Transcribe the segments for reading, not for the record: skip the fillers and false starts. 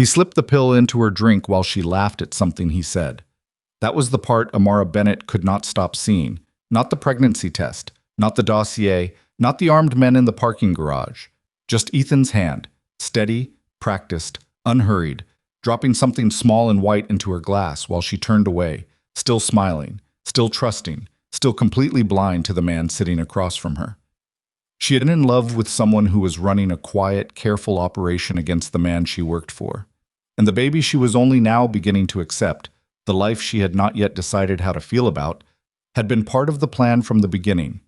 He slipped the pill into her drink while she laughed at something he said. That was the part Amara Bennett could not stop seeing. Not the pregnancy test, not the dossier, not the armed men in the parking garage. Just Ethan's hand, steady, practiced, unhurried, dropping something small and white into her glass while she turned away, still smiling, still trusting, still completely blind to the man sitting across from her. She had been in love with someone who was running a quiet, careful operation against the man she worked for. And the baby she was only now beginning to accept, the life she had not yet decided how to feel about, had been part of the plan from the beginning.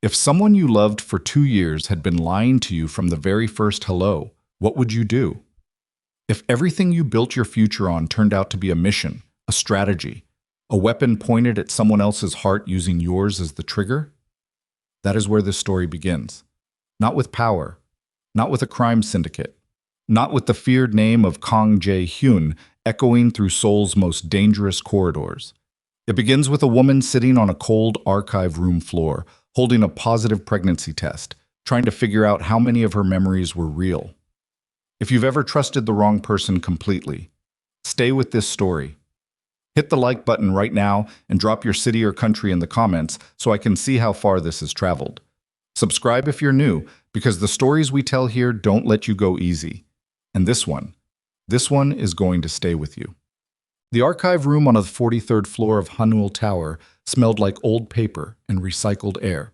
If someone you loved for 2 years had been lying to you from the very first hello, what would you do? If everything you built your future on turned out to be a mission, a strategy, a weapon pointed at someone else's heart using yours as the trigger? That is where this story begins. Not with power, not with a crime syndicate, not with the feared name of Kang Jae-hyun echoing through Seoul's most dangerous corridors. It begins with a woman sitting on a cold archive room floor, holding a positive pregnancy test, trying to figure out how many of her memories were real. If you've ever trusted the wrong person completely, stay with this story. Hit the like button right now and drop your city or country in the comments so I can see how far this has traveled. Subscribe if you're new, because the stories we tell here don't let you go easy. And this one is going to stay with you. The archive room on the 43rd floor of Hanul Tower smelled like old paper and recycled air.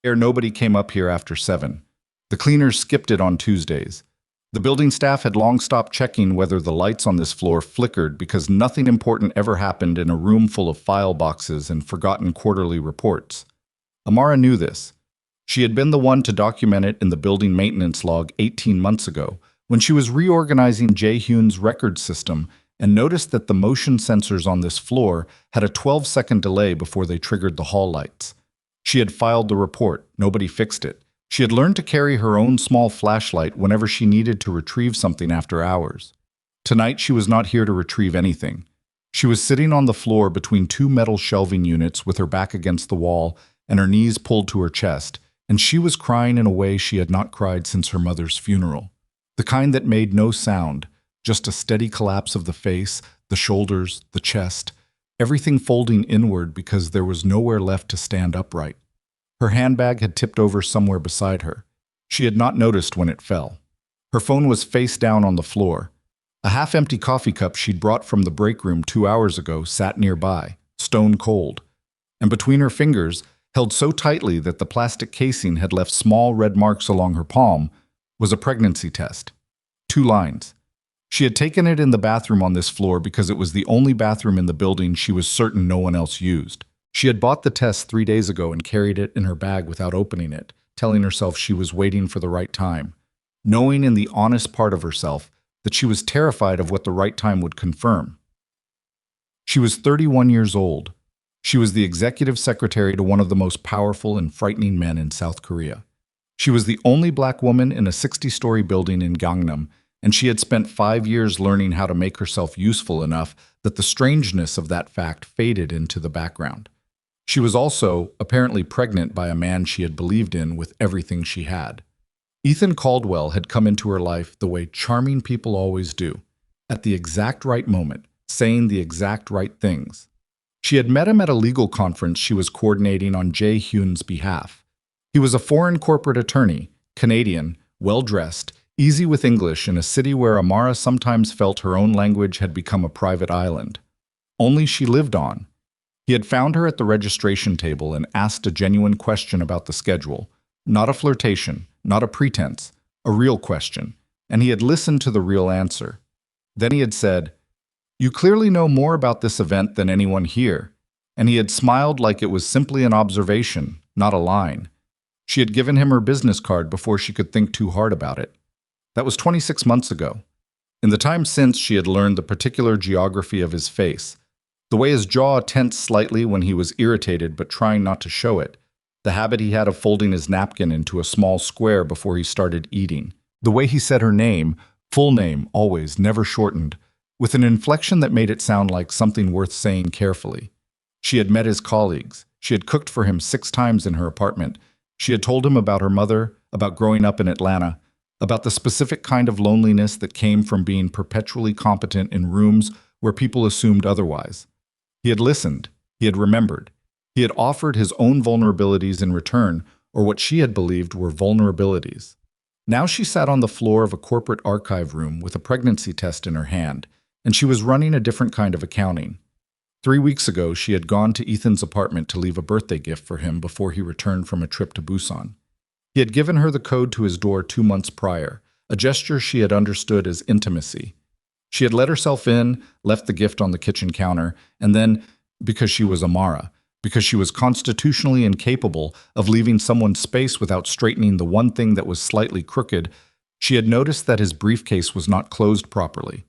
Nobody came up here after 7. The cleaners skipped it on Tuesdays. The building staff had long stopped checking whether the lights on this floor flickered because nothing important ever happened in a room full of file boxes and forgotten quarterly reports. Amara knew this. She had been the one to document it in the building maintenance log 18 months ago, when she was reorganizing Jae-hyun's record system and noticed that the motion sensors on this floor had a 12-second delay before they triggered the hall lights. She had filed the report. Nobody fixed it. She had learned to carry her own small flashlight whenever she needed to retrieve something after hours. Tonight, she was not here to retrieve anything. She was sitting on the floor between 2 metal shelving units with her back against the wall and her knees pulled to her chest, and she was crying in a way she had not cried since her mother's funeral. The kind that made no sound, just a steady collapse of the face, the shoulders, the chest, everything folding inward because there was nowhere left to stand upright. Her handbag had tipped over somewhere beside her. She had not noticed when it fell. Her phone was face down on the floor. A half-empty coffee cup she'd brought from the break room 2 hours ago sat nearby, stone cold. And between her fingers, held so tightly that the plastic casing had left small red marks along her palm, was a pregnancy test. 2 lines. She had taken it in the bathroom on this floor because it was the only bathroom in the building she was certain no one else used. She had bought the test 3 days ago and carried it in her bag without opening it, telling herself she was waiting for the right time, knowing in the honest part of herself that she was terrified of what the right time would confirm. She was 31 years old. She was the executive secretary to one of the most powerful and frightening men in South Korea. She was the only black woman in a 60-story building in Gangnam, and she had spent 5 years learning how to make herself useful enough that the strangeness of that fact faded into the background. She was also apparently pregnant by a man she had believed in with everything she had. Ethan Caldwell had come into her life the way charming people always do, at the exact right moment, saying the exact right things. She had met him at a legal conference she was coordinating on Jae-hyun's behalf. He was a foreign corporate attorney, Canadian, well-dressed, easy with English in a city where Amara sometimes felt her own language had become a private island. Only she lived on. He had found her at the registration table and asked a genuine question about the schedule. Not a flirtation, not a pretense, a real question. And he had listened to the real answer. Then he had said, "You clearly know more about this event than anyone here." And he had smiled like it was simply an observation, not a line. She had given him her business card before she could think too hard about it. That was 26 months ago. In the time since, she had learned the particular geography of his face, the way his jaw tensed slightly when he was irritated but trying not to show it, the habit he had of folding his napkin into a small square before he started eating, the way he said her name, full name, always, never shortened, with an inflection that made it sound like something worth saying carefully. She had met his colleagues. She had cooked for him 6 times in her apartment. She had told him about her mother, about growing up in Atlanta, about the specific kind of loneliness that came from being perpetually competent in rooms where people assumed otherwise. He had listened. He had remembered. He had offered his own vulnerabilities in return, or what she had believed were vulnerabilities. Now she sat on the floor of a corporate archive room with a pregnancy test in her hand, and she was running a different kind of accounting. 3 weeks ago, she had gone to Ethan's apartment to leave a birthday gift for him before he returned from a trip to Busan. He had given her the code to his door 2 months prior, a gesture she had understood as intimacy. She had let herself in, left the gift on the kitchen counter, and then, because she was Amara, because she was constitutionally incapable of leaving someone's space without straightening the one thing that was slightly crooked, she had noticed that his briefcase was not closed properly.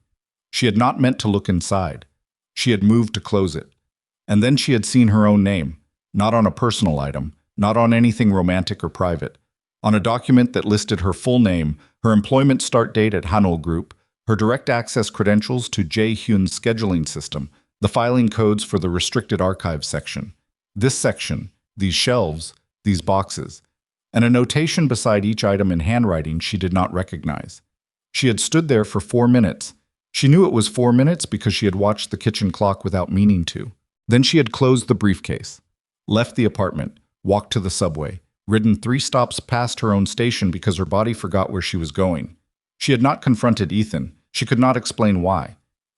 She had not meant to look inside. She had moved to close it. And then she had seen her own name, not on a personal item, not on anything romantic or private, on a document that listed her full name, her employment start date at Hanul Group, her direct access credentials to Jae-hyun's scheduling system, the filing codes for the restricted archives section. This section, these shelves, these boxes, and a notation beside each item in handwriting she did not recognize. She had stood there for 4 minutes. She knew it was 4 minutes because she had watched the kitchen clock without meaning to. Then she had closed the briefcase, left the apartment, walked to the subway, ridden 3 stops past her own station because her body forgot where she was going. She had not confronted Ethan. She could not explain why.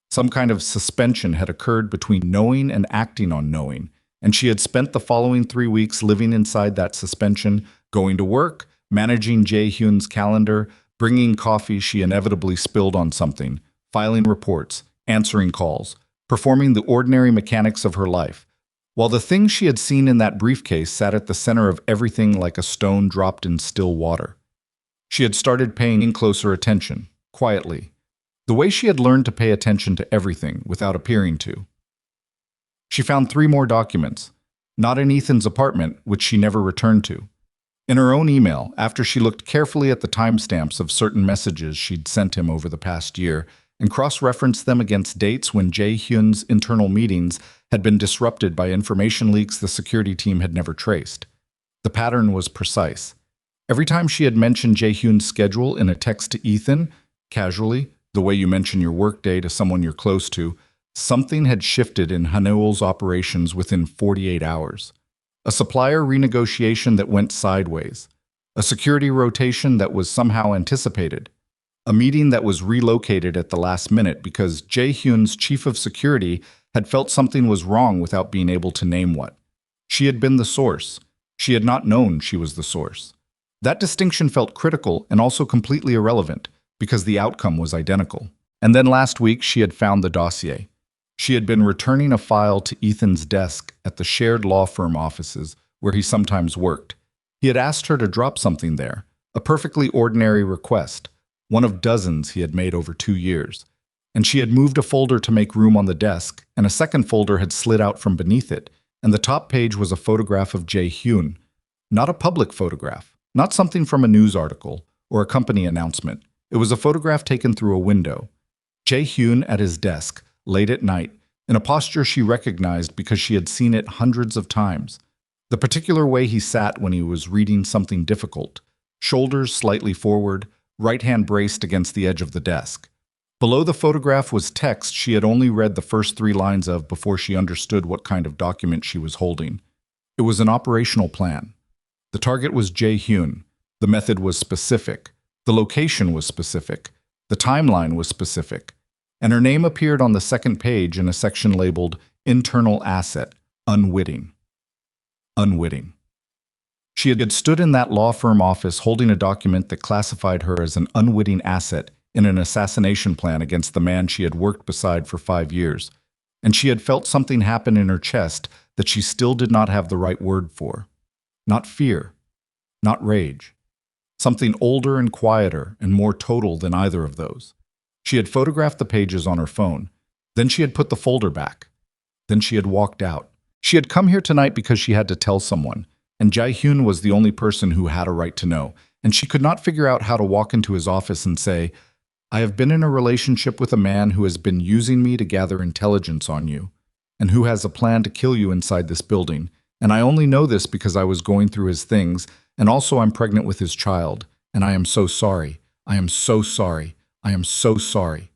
Some kind of suspension had occurred between knowing and acting on knowing, and she had spent the following 3 weeks living inside that suspension, going to work, managing Jae-hyun's calendar, bringing coffee she inevitably spilled on something, filing reports, answering calls, performing the ordinary mechanics of her life, while the thing she had seen in that briefcase sat at the center of everything like a stone dropped in still water. She had started paying closer attention, quietly, the way she had learned to pay attention to everything without appearing to. She found 3 more documents, not in Ethan's apartment, which she never returned to. In her own email, after she looked carefully at the timestamps of certain messages she'd sent him over the past year and cross-referenced them against dates when Jae-hyun's internal meetings had been disrupted by information leaks the security team had never traced. The pattern was precise. Every time she had mentioned Jae-hyun's schedule in a text to Ethan, casually, the way you mention your workday to someone you're close to, something had shifted in Hanul's operations within 48 hours. A supplier renegotiation that went sideways. A security rotation that was somehow anticipated. A meeting that was relocated at the last minute because Jae-hyun's chief of security had felt something was wrong without being able to name what. She had been the source. She had not known she was the source. That distinction felt critical and also completely irrelevant because the outcome was identical. And then last week she had found the dossier. She had been returning a file to Ethan's desk at the shared law firm offices where he sometimes worked. He had asked her to drop something there, a perfectly ordinary request, one of dozens he had made over 2 years. And she had moved a folder to make room on the desk, and a second folder had slid out from beneath it, and the top page was a photograph of Jae-hyun. Not a public photograph, not something from a news article or a company announcement. It was a photograph taken through a window. Jae-hyun at his desk, late at night, in a posture she recognized because she had seen it hundreds of times. The particular way he sat when he was reading something difficult, shoulders slightly forward, right hand braced against the edge of the desk. Below the photograph was text she had only read the first 3 lines of before she understood what kind of document she was holding. It was an operational plan. The target was Jae-hyun. The method was specific. The location was specific. The timeline was specific. And her name appeared on the second page in a section labeled Internal Asset, Unwitting. Unwitting. She had stood in that law firm office holding a document that classified her as an unwitting asset in an assassination plan against the man she had worked beside for 5 years, and she had felt something happen in her chest that she still did not have the right word for. Not fear, not rage. Something older and quieter and more total than either of those. She had photographed the pages on her phone. Then she had put the folder back. Then she had walked out. She had come here tonight because she had to tell someone, and Jae-hyun was the only person who had a right to know, and she could not figure out how to walk into his office and say, "I have been in a relationship with a man who has been using me to gather intelligence on you, and who has a plan to kill you inside this building, and I only know this because I was going through his things, and also I'm pregnant with his child, and I am so sorry. I am so sorry. I am so sorry.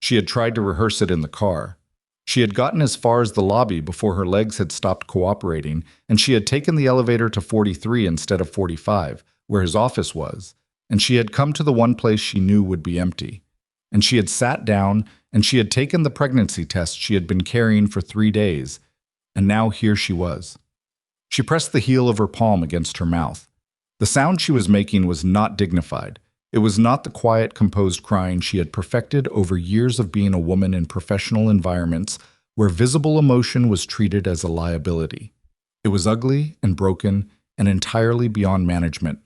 She had tried to rehearse it in the car. She had gotten as far as the lobby before her legs had stopped cooperating, and she had taken the elevator to 43 instead of 45, where his office was, and she had come to the one place she knew would be empty. And she had sat down, and she had taken the pregnancy test she had been carrying for 3 days, and now here she was. She pressed the heel of her palm against her mouth. The sound she was making was not dignified. It was not the quiet, composed crying she had perfected over years of being a woman in professional environments where visible emotion was treated as a liability. It was ugly and broken and entirely beyond management.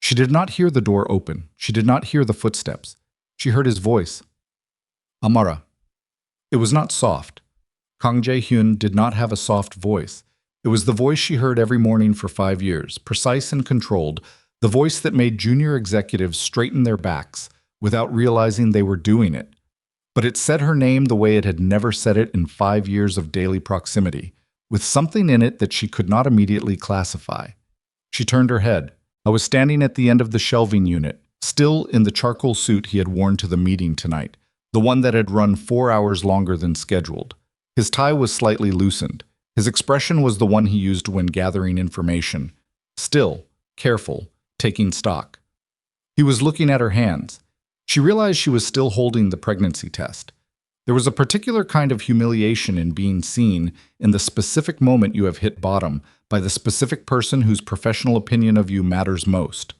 She did not hear the door open. She did not hear the footsteps. She heard his voice. Amara. It was not soft. Kang Jae-hyun did not have a soft voice. It was the voice she heard every morning for 5 years, precise and controlled, the voice that made junior executives straighten their backs without realizing they were doing it. But it said her name the way it had never said it in 5 years of daily proximity, with something in it that she could not immediately classify. She turned her head. I was standing at the end of the shelving unit, still in the charcoal suit he had worn to the meeting tonight, the one that had run 4 hours longer than scheduled. His tie was slightly loosened. His expression was the one he used when gathering information. Still, careful, taking stock. He was looking at her hands. She realized she was still holding the pregnancy test. There was a particular kind of humiliation in being seen in the specific moment you have hit bottom by the specific person whose professional opinion of you matters most.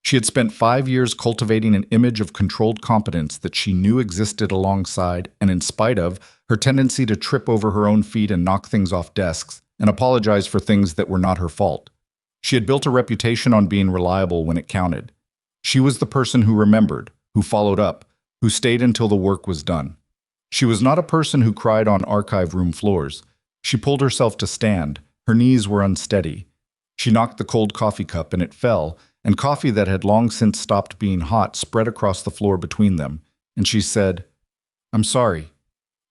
She had spent 5 years cultivating an image of controlled competence that she knew existed alongside and in spite of her tendency to trip over her own feet and knock things off desks and apologize for things that were not her fault. She had built a reputation on being reliable when it counted. She was the person who remembered, who followed up, who stayed until the work was done. She was not a person who cried on archive room floors. She pulled herself to stand. Her knees were unsteady. She knocked the cold coffee cup and it fell, and coffee that had long since stopped being hot spread across the floor between them. And she said, "I'm sorry,"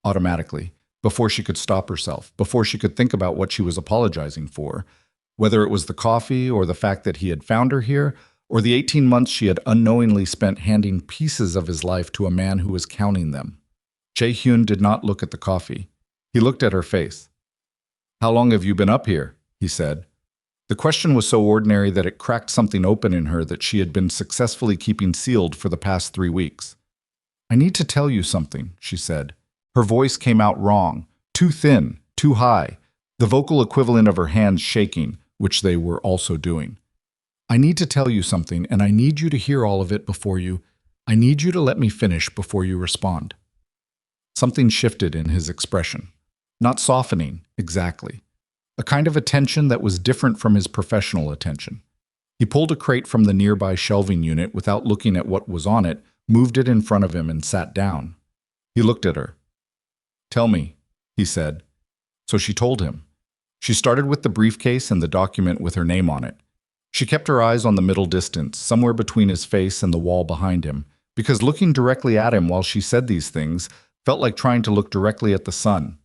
automatically, before she could stop herself, before she could think about what she was apologizing for, whether it was the coffee or the fact that he had found her here, or the 18 months she had unknowingly spent handing pieces of his life to a man who was counting them. Jae-hyun did not look at the coffee. He looked at her face. "How long have you been up here?" he said. The question was so ordinary that it cracked something open in her that she had been successfully keeping sealed for the past 3 weeks. "I need to tell you something," she said. Her voice came out wrong, too thin, too high, the vocal equivalent of her hands shaking, which they were also doing. "I need to tell you something, and I need you to hear all of it before you. I need you to let me finish before you respond." Something shifted in his expression. Not softening, exactly. A kind of attention that was different from his professional attention. He pulled a crate from the nearby shelving unit without looking at what was on it, moved it in front of him, and sat down. He looked at her. "Tell me," he said. So she told him. She started with the briefcase and the document with her name on it. She kept her eyes on the middle distance, somewhere between his face and the wall behind him, because looking directly at him while she said these things felt like trying to look directly at the sun.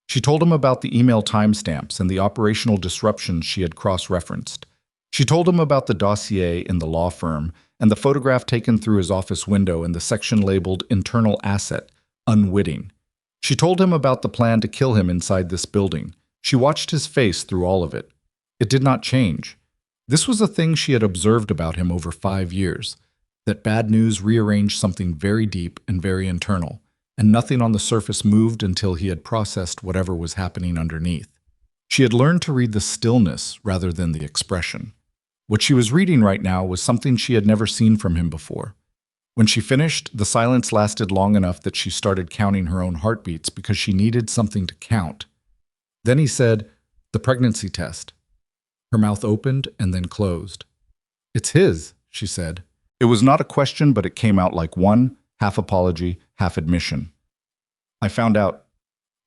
She told him about the email timestamps and the operational disruptions she had cross-referenced. She told him about the dossier in the law firm and the photograph taken through his office window and the section labeled Internal Asset, Unwitting. She told him about the plan to kill him inside this building. She watched his face through all of it. It did not change. This was a thing she had observed about him over 5 years, that bad news rearranged something very deep and very internal, and nothing on the surface moved until he had processed whatever was happening underneath. She had learned to read the stillness rather than the expression. What she was reading right now was something she had never seen from him before. When she finished, the silence lasted long enough that she started counting her own heartbeats because she needed something to count. Then he said, "The pregnancy test." Her mouth opened and then closed. "It's his," she said. It was not a question, but it came out like one, half apology, half admission. "I found out.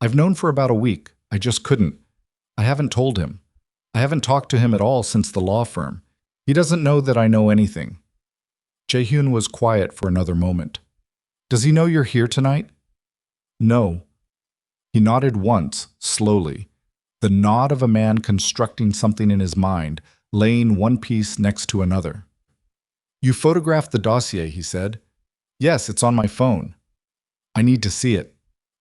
I've known for about a week. I just couldn't. I haven't told him. I haven't talked to him at all since the law firm. He doesn't know that I know anything." Jae-hyun was quiet for another moment. "Does he know you're here tonight?" "No." He nodded once, slowly. The nod of a man constructing something in his mind, laying one piece next to another. You photographed the dossier, he said. Yes, it's on my phone. I need to see it.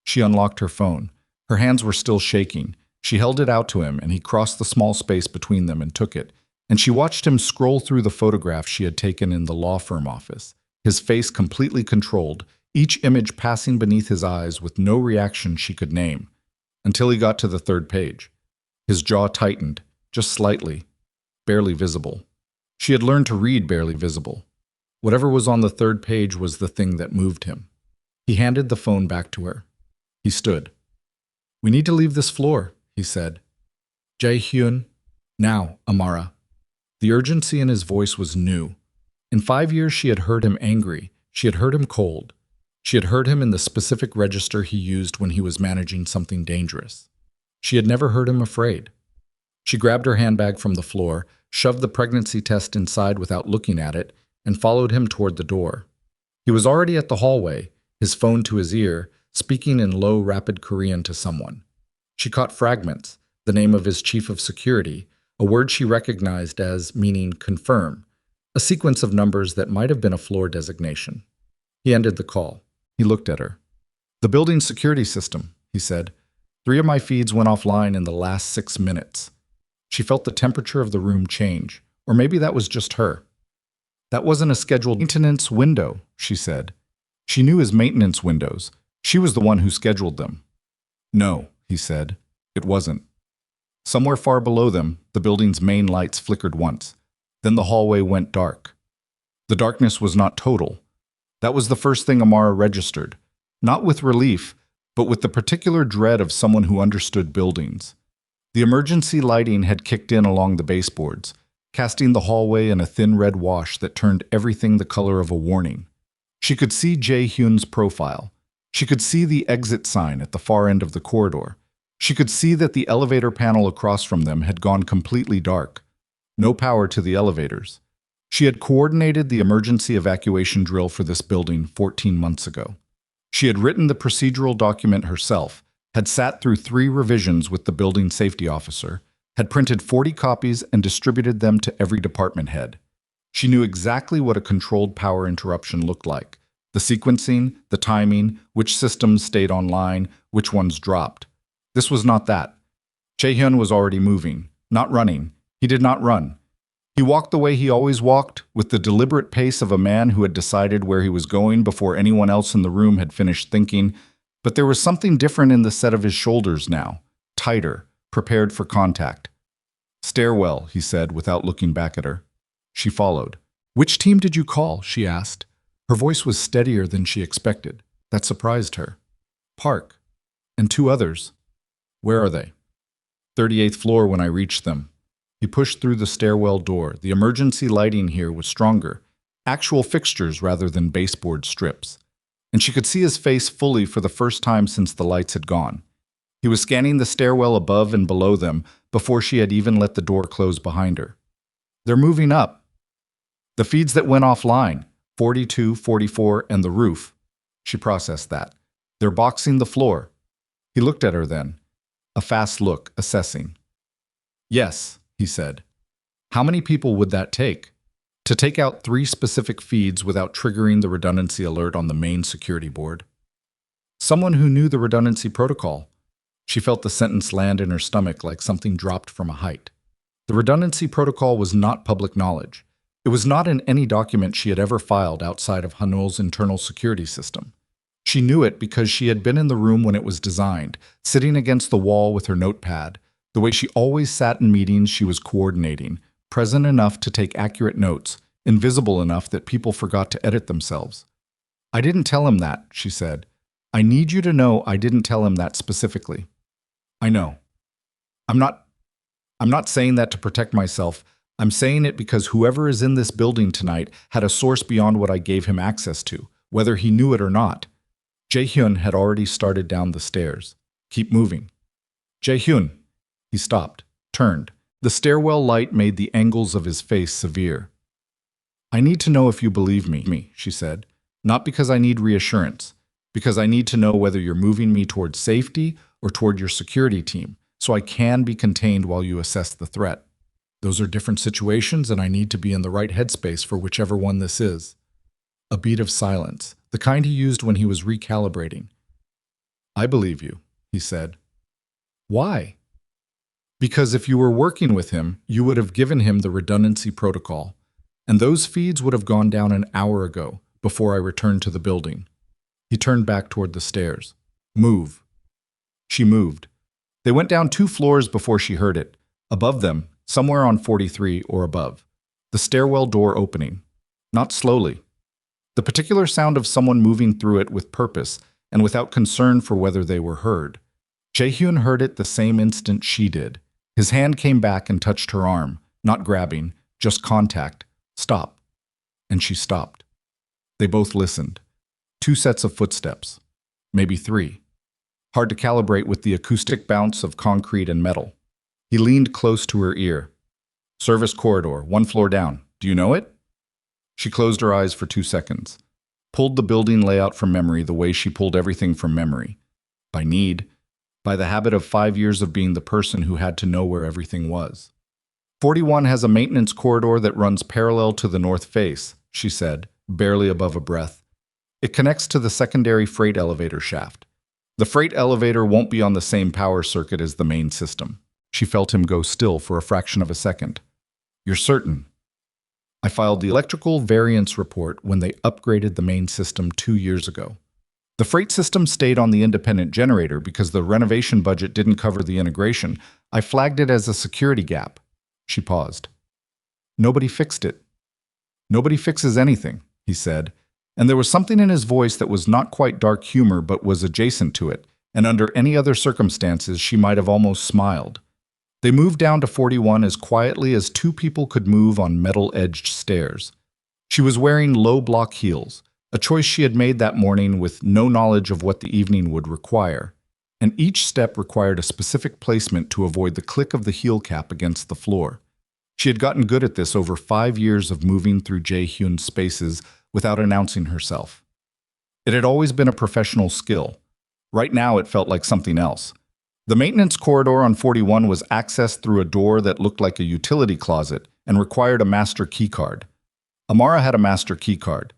She unlocked her phone. Her hands were still shaking. She held it out to him, and he crossed the small space between them and took it. And she watched him scroll through the photographs she had taken in the law firm office, his face completely controlled, each image passing beneath his eyes with no reaction she could name, until he got to the third page. His jaw tightened, just slightly, barely visible. She had learned to read barely visible. Whatever was on the third page was the thing that moved him. He handed the phone back to her. He stood. We need to leave this floor, he said. Jae-hyun. Now, Amara. The urgency in his voice was new. In 5 years she had heard him angry. She had heard him cold. She had heard him in the specific register he used when he was managing something dangerous. She had never heard him afraid. She grabbed her handbag from the floor, shoved the pregnancy test inside without looking at it, and followed him toward the door. He was already at the hallway, his phone to his ear, speaking in low, rapid Korean to someone. She caught fragments, the name of his chief of security, a word she recognized as meaning confirm, a sequence of numbers that might have been a floor designation. He ended the call. He looked at her. The building's security system, he said. 3 of my feeds went offline in the last 6 minutes. She felt the temperature of the room change, or maybe that was just her. That wasn't a scheduled maintenance window, she said. She knew his maintenance windows. She was the one who scheduled them. No, he said. It wasn't. Somewhere far below them, the building's main lights flickered once. Then the hallway went dark. The darkness was not total. That was the first thing Amara registered, not with relief, but with the particular dread of someone who understood buildings. The emergency lighting had kicked in along the baseboards, casting the hallway in a thin red wash that turned everything the color of a warning. She could see Jae-hyun's profile. She could see the exit sign at the far end of the corridor. She could see that the elevator panel across from them had gone completely dark. No power to the elevators. She had coordinated the emergency evacuation drill for this building 14 months ago. She had written the procedural document herself, had sat through 3 revisions with the building safety officer, had printed 40 copies and distributed them to every department head. She knew exactly what a controlled power interruption looked like. The sequencing, the timing, which systems stayed online, which ones dropped. This was not that. Jae-hyun was already moving, not running. He did not run. He walked the way he always walked, with the deliberate pace of a man who had decided where he was going before anyone else in the room had finished thinking, but there was something different in the set of his shoulders now, tighter, prepared for contact. Stairwell, he said without looking back at her. She followed. Which team did you call? She asked. Her voice was steadier than she expected. That surprised her. Park. And 2 others. Where are they? 38th floor when I reached them. He pushed through the stairwell door. The emergency lighting here was stronger, actual fixtures rather than baseboard strips. And she could see his face fully for the first time since the lights had gone. He was scanning the stairwell above and below them before she had even let the door close behind her. They're moving up. The feeds that went offline, 42, 44, and the roof. She processed that. They're boxing the floor. He looked at her then. A fast look, assessing. Yes, he said. How many people would that take? To take out 3 specific feeds without triggering the redundancy alert on the main security board? Someone who knew the redundancy protocol. She felt the sentence land in her stomach like something dropped from a height. The redundancy protocol was not public knowledge. It was not in any document she had ever filed outside of Hanul's internal security system. She knew it because she had been in the room when it was designed, sitting against the wall with her notepad. The way she always sat in meetings she was coordinating, present enough to take accurate notes, invisible enough that people forgot to edit themselves. I didn't tell him that, she said. I need you to know I didn't tell him that specifically. I know. I'm not saying that to protect myself. I'm saying it because whoever is in this building tonight had a source beyond what I gave him access to, whether he knew it or not. Jae-hyun had already started down the stairs. Keep moving. Jae-hyun. He stopped, turned. The stairwell light made the angles of his face severe. I need to know if you believe me, she said. Not because I need reassurance, because I need to know whether you're moving me toward safety or toward your security team, so I can be contained while you assess the threat. Those are different situations, and I need to be in the right headspace for whichever one this is. A beat of silence, the kind he used when he was recalibrating. I believe you, he said. Why? Because if you were working with him, you would have given him the redundancy protocol, and those feeds would have gone down an hour ago, before I returned to the building. He turned back toward the stairs. Move. She moved. They went down 2 floors before she heard it. Above them, somewhere on 43 or above, the stairwell door opening. Not slowly. The particular sound of someone moving through it with purpose and without concern for whether they were heard. Jae-hyun heard it the same instant she did. His hand came back and touched her arm, not grabbing, just contact. Stop. And she stopped. They both listened. 2 sets of footsteps. Maybe 3. Hard to calibrate with the acoustic bounce of concrete and metal. He leaned close to her ear. Service corridor, 1 floor down. Do you know it? She closed her eyes for 2 seconds. Pulled the building layout from memory the way she pulled everything from memory. By need. By the habit of 5 years of being the person who had to know where everything was. 41 has a maintenance corridor that runs parallel to the north face, she said, barely above a breath. It connects to the secondary freight elevator shaft. The freight elevator won't be on the same power circuit as the main system. She felt him go still for a fraction of a second. You're certain? I filed the electrical variance report when they upgraded the main system 2 years ago. The freight system stayed on the independent generator because the renovation budget didn't cover the integration. I flagged it as a security gap. She paused. Nobody fixed it. Nobody fixes anything, he said, and there was something in his voice that was not quite dark humor but was adjacent to it, and under any other circumstances she might have almost smiled. They moved down to 41 as quietly as 2 people could move on metal-edged stairs. She was wearing low block heels, a choice she had made that morning with no knowledge of what the evening would require, and each step required a specific placement to avoid the click of the heel cap against the floor. She had gotten good at this over 5 years of moving through Jae-hyun's spaces without announcing herself. It had always been a professional skill. Right now it felt like something else. The maintenance corridor on 41 was accessed through a door that looked like a utility closet and required a master keycard. Amara had a master keycard.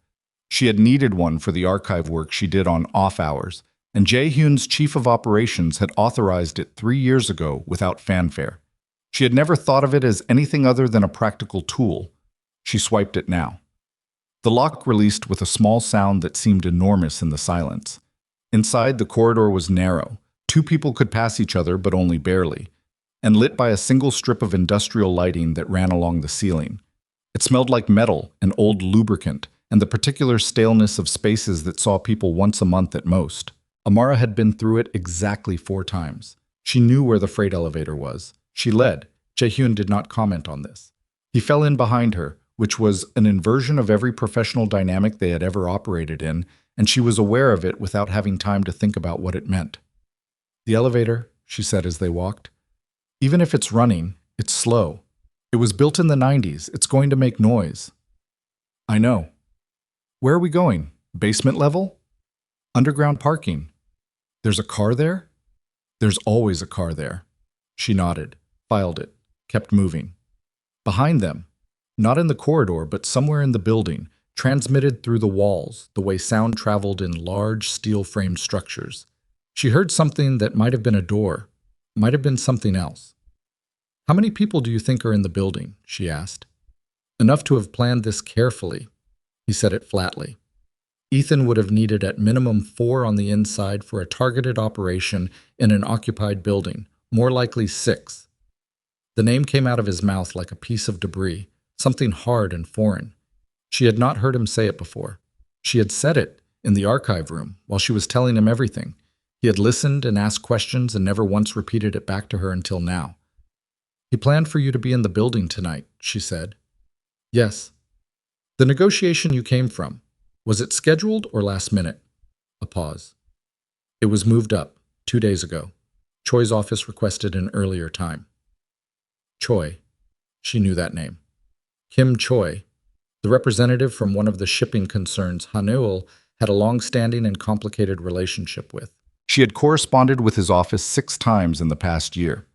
She had needed one for the archive work she did on off hours, and Jae-hyun's chief of operations had authorized it 3 years ago without fanfare. She had never thought of it as anything other than a practical tool. She swiped it now. The lock released with a small sound that seemed enormous in the silence. Inside, the corridor was narrow. 2 people could pass each other, but only barely, and lit by a single strip of industrial lighting that ran along the ceiling. It smelled like metal and old lubricant, and the particular staleness of spaces that saw people once a month at most. Amara had been through it exactly 4 times. She knew where the freight elevator was. She led. Jae-hyun did not comment on this. He fell in behind her, which was an inversion of every professional dynamic they had ever operated in, and she was aware of it without having time to think about what it meant. The elevator, she said as they walked. Even if it's running, it's slow. It was built in the 90s. It's going to make noise. I know. Where are we going? Basement level? Underground parking. There's a car there? There's always a car there. She nodded, filed it, kept moving. Behind them, not in the corridor, but somewhere in the building, transmitted through the walls, the way sound traveled in large steel-framed structures. She heard something that might have been a door, might have been something else. How many people do you think are in the building? She asked. Enough to have planned this carefully. He said it flatly. Ethan would have needed at minimum 4 on the inside for a targeted operation in an occupied building, more likely 6. The name came out of his mouth like a piece of debris, something hard and foreign. She had not heard him say it before. She had said it in the archive room while she was telling him everything. He had listened and asked questions and never once repeated it back to her until now. He planned for you to be in the building tonight, she said. Yes. The negotiation you came from, was it scheduled or last minute? A pause. It was moved up 2 days ago. Choi's office requested an earlier time. Choi. She knew that name. Kim Choi, the representative from one of the shipping concerns Haneul had a long-standing and complicated relationship with. She had corresponded with his office 6 times in the past year.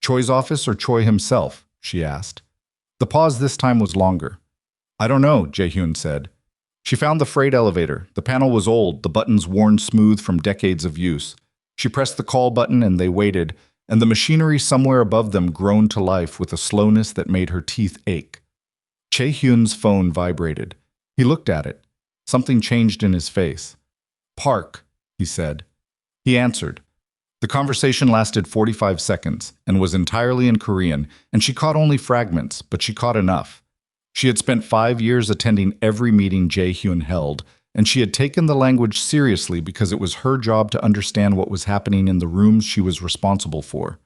Choi's office or Choi himself, she asked. The pause this time was longer. I don't know, Jae-hyun said. She found the freight elevator. The panel was old, the buttons worn smooth from decades of use. She pressed the call button and they waited, and the machinery somewhere above them groaned to life with a slowness that made her teeth ache. Jae-hyun's phone vibrated. He looked at it. Something changed in his face. Park, he said. He answered. The conversation lasted 45 seconds and was entirely in Korean, and she caught only fragments, but she caught enough. She had spent 5 years attending every meeting Jae-hyun held, and she had taken the language seriously because it was her job to understand what was happening in the rooms she was responsible for.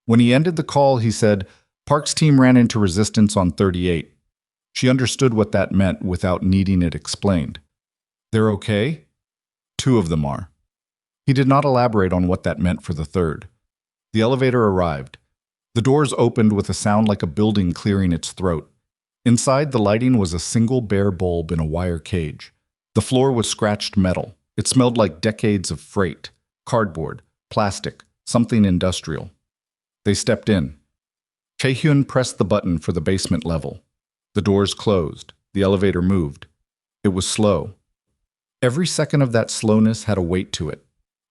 When he ended the call, he said, Park's team ran into resistance on 38. She understood what that meant without needing it explained. They're okay? 2 of them are. He did not elaborate on what that meant for the third. The elevator arrived. The doors opened with a sound like a building clearing its throat. Inside, the lighting was a single bare bulb in a wire cage. The floor was scratched metal. It smelled like decades of freight, cardboard, plastic, something industrial. They stepped in. Jae-hyun pressed the button for the basement level. The doors closed. The elevator moved. It was slow. Every second of that slowness had a weight to it.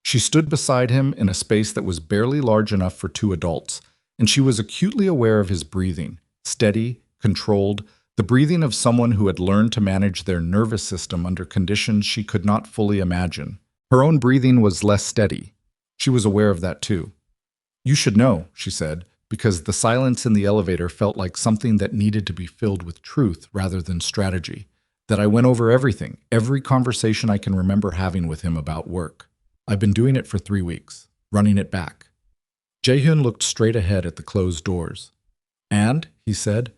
She stood beside him in a space that was barely large enough for 2 adults, and she was acutely aware of his breathing, steady, controlled, the breathing of someone who had learned to manage their nervous system under conditions she could not fully imagine. Her own breathing was less steady. She was aware of that too. You should know, she said, because the silence in the elevator felt like something that needed to be filled with truth rather than strategy, that I went over everything, every conversation I can remember having with him about work. I've been doing it for 3 weeks, running it back. Jae-hyun looked straight ahead at the closed doors. And, he said,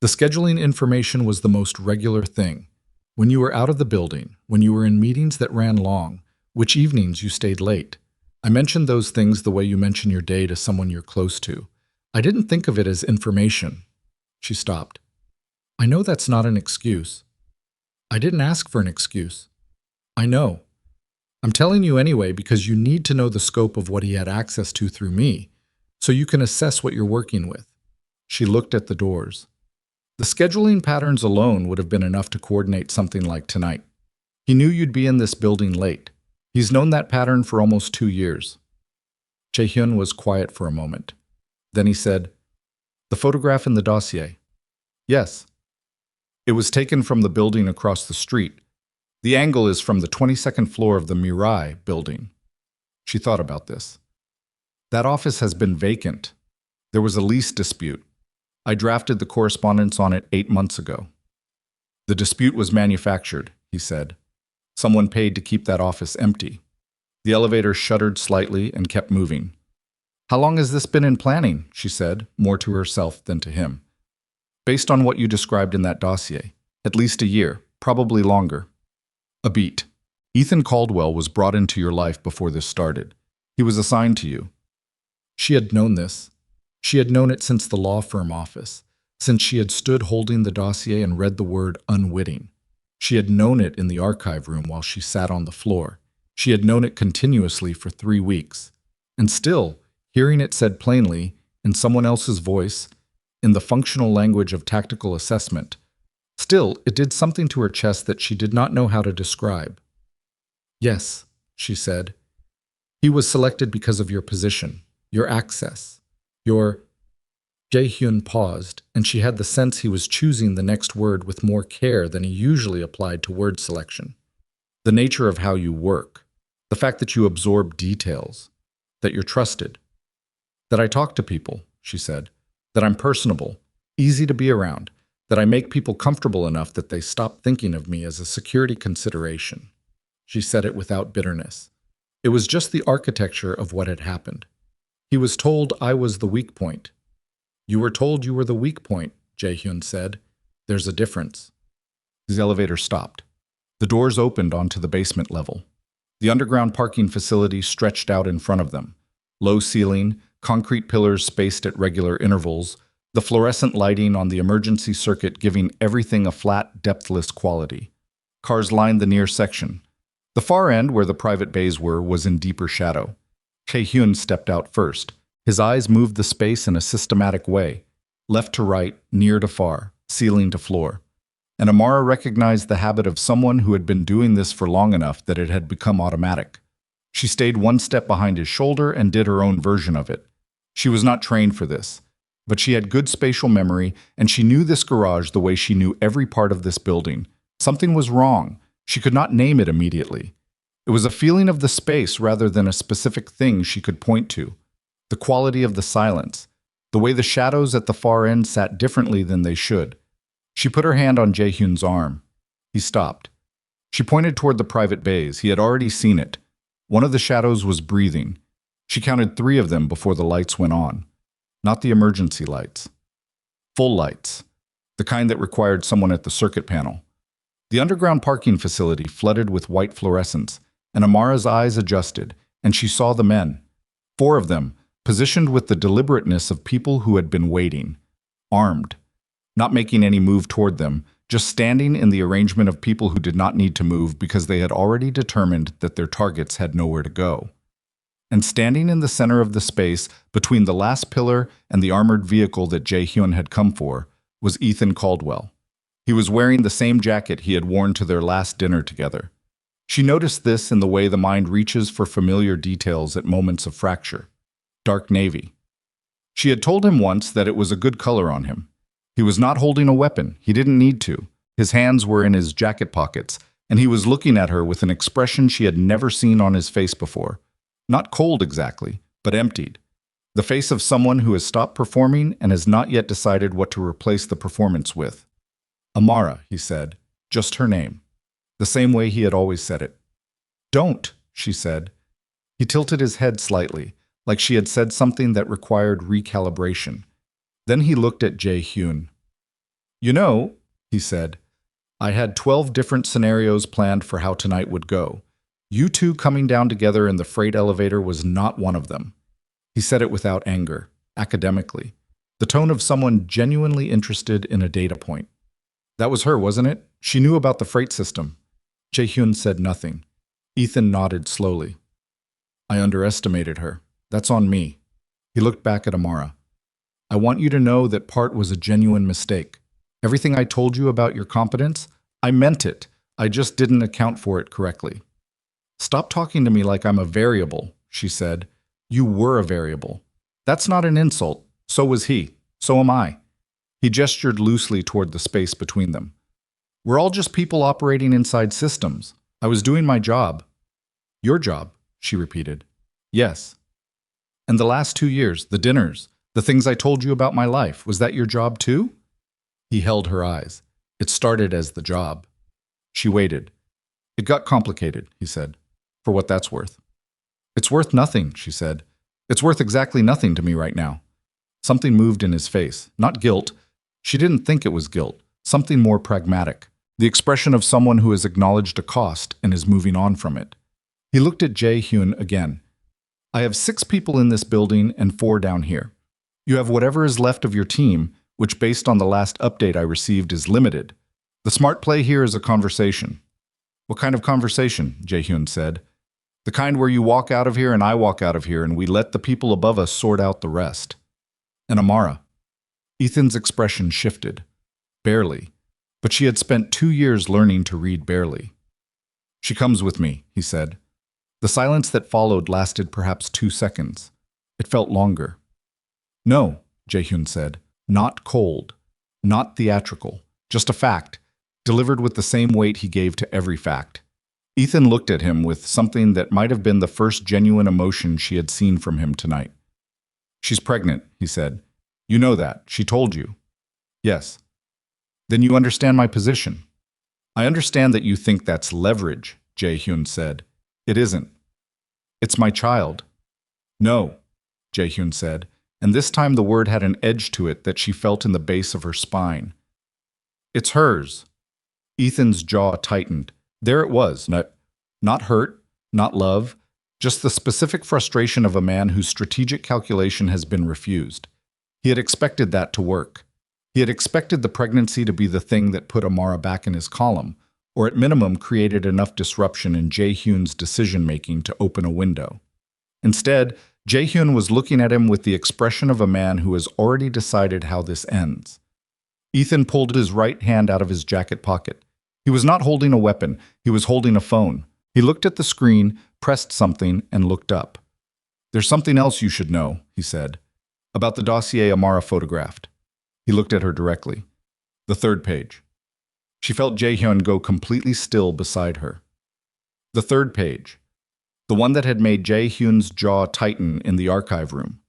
the scheduling information was the most regular thing. When you were out of the building, when you were in meetings that ran long, which evenings you stayed late. I mentioned those things the way you mention your day to someone you're close to. I didn't think of it as information. She stopped. I know that's not an excuse. I didn't ask for an excuse. I know. I'm telling you anyway because you need to know the scope of what he had access to through me, so you can assess what you're working with. She looked at the doors. The scheduling patterns alone would have been enough to coordinate something like tonight. He knew you'd be in this building late. He's known that pattern for almost 2 years. Jae-hyun was quiet for a moment. Then he said, the photograph in the dossier. Yes. It was taken from the building across the street. The angle is from the 22nd floor of the Mirai building. She thought about this. That office has been vacant. There was a lease dispute. I drafted the correspondence on it 8 months ago. The dispute was manufactured, he said. Someone paid to keep that office empty. The elevator shuddered slightly and kept moving. How long has this been in planning? She said, more to herself than to him. Based on what you described in that dossier, at least a year, probably longer. A beat. Ethan Caldwell was brought into your life before this started. He was assigned to you. She had known this. She had known it since the law firm office, since she had stood holding the dossier and read the word unwitting. She had known it in the archive room while she sat on the floor. She had known it continuously for 3 weeks. And still, hearing it said plainly, in someone else's voice, in the functional language of tactical assessment, still, it did something to her chest that she did not know how to describe. Yes, she said. He was selected because of your position, your access, your... Jae-hyun paused, and she had the sense he was choosing the next word with more care than he usually applied to word selection. The nature of how you work, the fact that you absorb details, that you're trusted. That I talk to people, she said, that I'm personable, easy to be around, that I make people comfortable enough that they stop thinking of me as a security consideration. She said it without bitterness. It was just the architecture of what had happened. He was told I was the weak point. You were told you were the weak point, Jae-hyun said. There's a difference. The elevator stopped. The doors opened onto the basement level. The underground parking facility stretched out in front of them. Low ceiling, concrete pillars spaced at regular intervals, the fluorescent lighting on the emergency circuit giving everything a flat, depthless quality. Cars lined the near section. The far end, where the private bays were, was in deeper shadow. Jae-hyun stepped out first. His eyes moved the space in a systematic way. left to right, near to far, ceiling to floor. And Amara recognized the habit of someone who had been doing this for long enough that it had become automatic. She stayed one step behind his shoulder and did her own version of it. She was not trained for this, but she had good spatial memory, and she knew this garage the way she knew every part of this building. Something was wrong. She could not name it immediately. It was a feeling of the space rather than a specific thing she could point to. The quality of the silence, the way the shadows at the far end sat differently than they should. She put her hand on Jae-hyun's arm. He stopped. She pointed toward the private bays. He had already seen it. One of the shadows was breathing. She counted 3 of them before the lights went on. Not the emergency lights. Full lights. The kind that required someone at the circuit panel. The underground parking facility flooded with white fluorescence, and Amara's eyes adjusted, and she saw the men. 4 of them, positioned with the deliberateness of people who had been waiting. Armed. Not making any move toward them, just standing in the arrangement of people who did not need to move because they had already determined that their targets had nowhere to go. And standing in the center of the space between the last pillar and the armored vehicle that Jae-hyun had come for was Ethan Caldwell. He was wearing the same jacket he had worn to their last dinner together. She noticed this in the way the mind reaches for familiar details at moments of fracture. Dark navy. She had told him once that it was a good color on him. He was not holding a weapon. He didn't need to. His hands were in his jacket pockets, and he was looking at her with an expression she had never seen on his face before. Not cold exactly, but emptied. The face of someone who has stopped performing and has not yet decided what to replace the performance with. Amara, he said, just her name. The same way he had always said it. Don't, she said. He tilted his head slightly, like she had said something that required recalibration. Then he looked at Jae-hyun. You know, he said, I had 12 different scenarios planned for how tonight would go. You two coming down together in the freight elevator was not one of them. He said it without anger, academically, the tone of someone genuinely interested in a data point. That was her, wasn't it? She knew about the freight system. Jae-hyun said nothing. Ethan nodded slowly. I underestimated her. That's on me. He looked back at Amara. I want you to know that part was a genuine mistake. Everything I told you about your competence, I meant it. I just didn't account for it correctly. Stop talking to me like I'm a variable, she said. You were a variable. That's not an insult. So was he. So am I. He gestured loosely toward the space between them. We're all just people operating inside systems. I was doing my job. Your job, she repeated. Yes. And the last 2 years, the dinners, the things I told you about my life, was that your job too? He held her eyes. It started as the job. She waited. It got complicated, he said, for what that's worth. It's worth nothing, she said. It's worth exactly nothing to me right now. Something moved in his face, not guilt. She didn't think it was guilt, something more pragmatic, the expression of someone who has acknowledged a cost and is moving on from it. He looked at Jae-hyun again. I have 6 people in this building and 4 down here. You have whatever is left of your team, which based on the last update I received is limited. The smart play here is a conversation. What kind of conversation? Jae-hyun said. The kind where you walk out of here and I walk out of here and we let the people above us sort out the rest. And Amara. Ethan's expression shifted. Barely. But she had spent 2 years learning to read barely. She comes with me, he said. The silence that followed lasted perhaps 2 seconds. It felt longer. No, Jae-hyun said. Not cold. Not theatrical. Just a fact, delivered with the same weight he gave to every fact. Ethan looked at him with something that might have been the first genuine emotion she had seen from him tonight. She's pregnant, he said. You know that. She told you. Yes. Then you understand my position. I understand that you think that's leverage, Jae-hyun said. It isn't. It's my child. No, Jae-hyun said, and this time the word had an edge to it that she felt in the base of her spine. It's hers. Ethan's jaw tightened. There it was, not hurt, not love, just the specific frustration of a man whose strategic calculation has been refused. He had expected that to work. He had expected the pregnancy to be the thing that put Amara back in his column, or at minimum created enough disruption in Jae-hyun's decision-making to open a window. Instead, Jae-hyun was looking at him with the expression of a man who has already decided how this ends. Ethan pulled his right hand out of his jacket pocket. He was not holding a weapon, he was holding a phone. He looked at the screen, pressed something, and looked up. "There's something else you should know," he said, "about the dossier Amara photographed." He looked at her directly. "The third page." She felt Jae-hyun go completely still beside her. The third page. The one that had made Jae-hyun's jaw tighten in the archive room.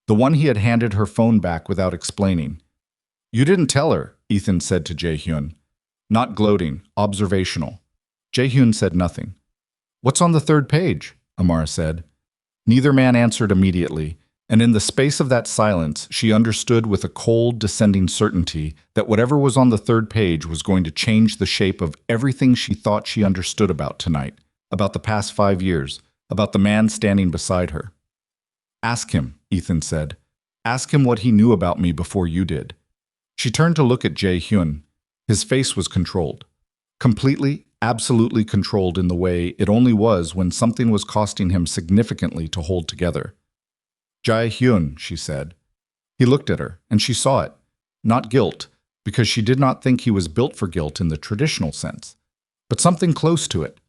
The one he had handed her phone back without explaining. "You didn't tell her," Ethan said to Jae-hyun. Not gloating, observational. Jae-hyun said nothing. "What's on the third page?" Amara said. Neither man answered immediately, and in the space of that silence, she understood with a cold, descending certainty that whatever was on the third page was going to change the shape of everything she thought she understood about tonight, about the past 5 years, about the man standing beside her. "Ask him," Ethan said. "Ask him what he knew about me before you did." She turned to look at Jae-hyun. His face was controlled. Completely, absolutely controlled in the way it only was when something was costing him significantly to hold together. "Jae-hyun," she said. He looked at her, and she saw it. Not guilt, because she did not think he was built for guilt in the traditional sense, but something close to it.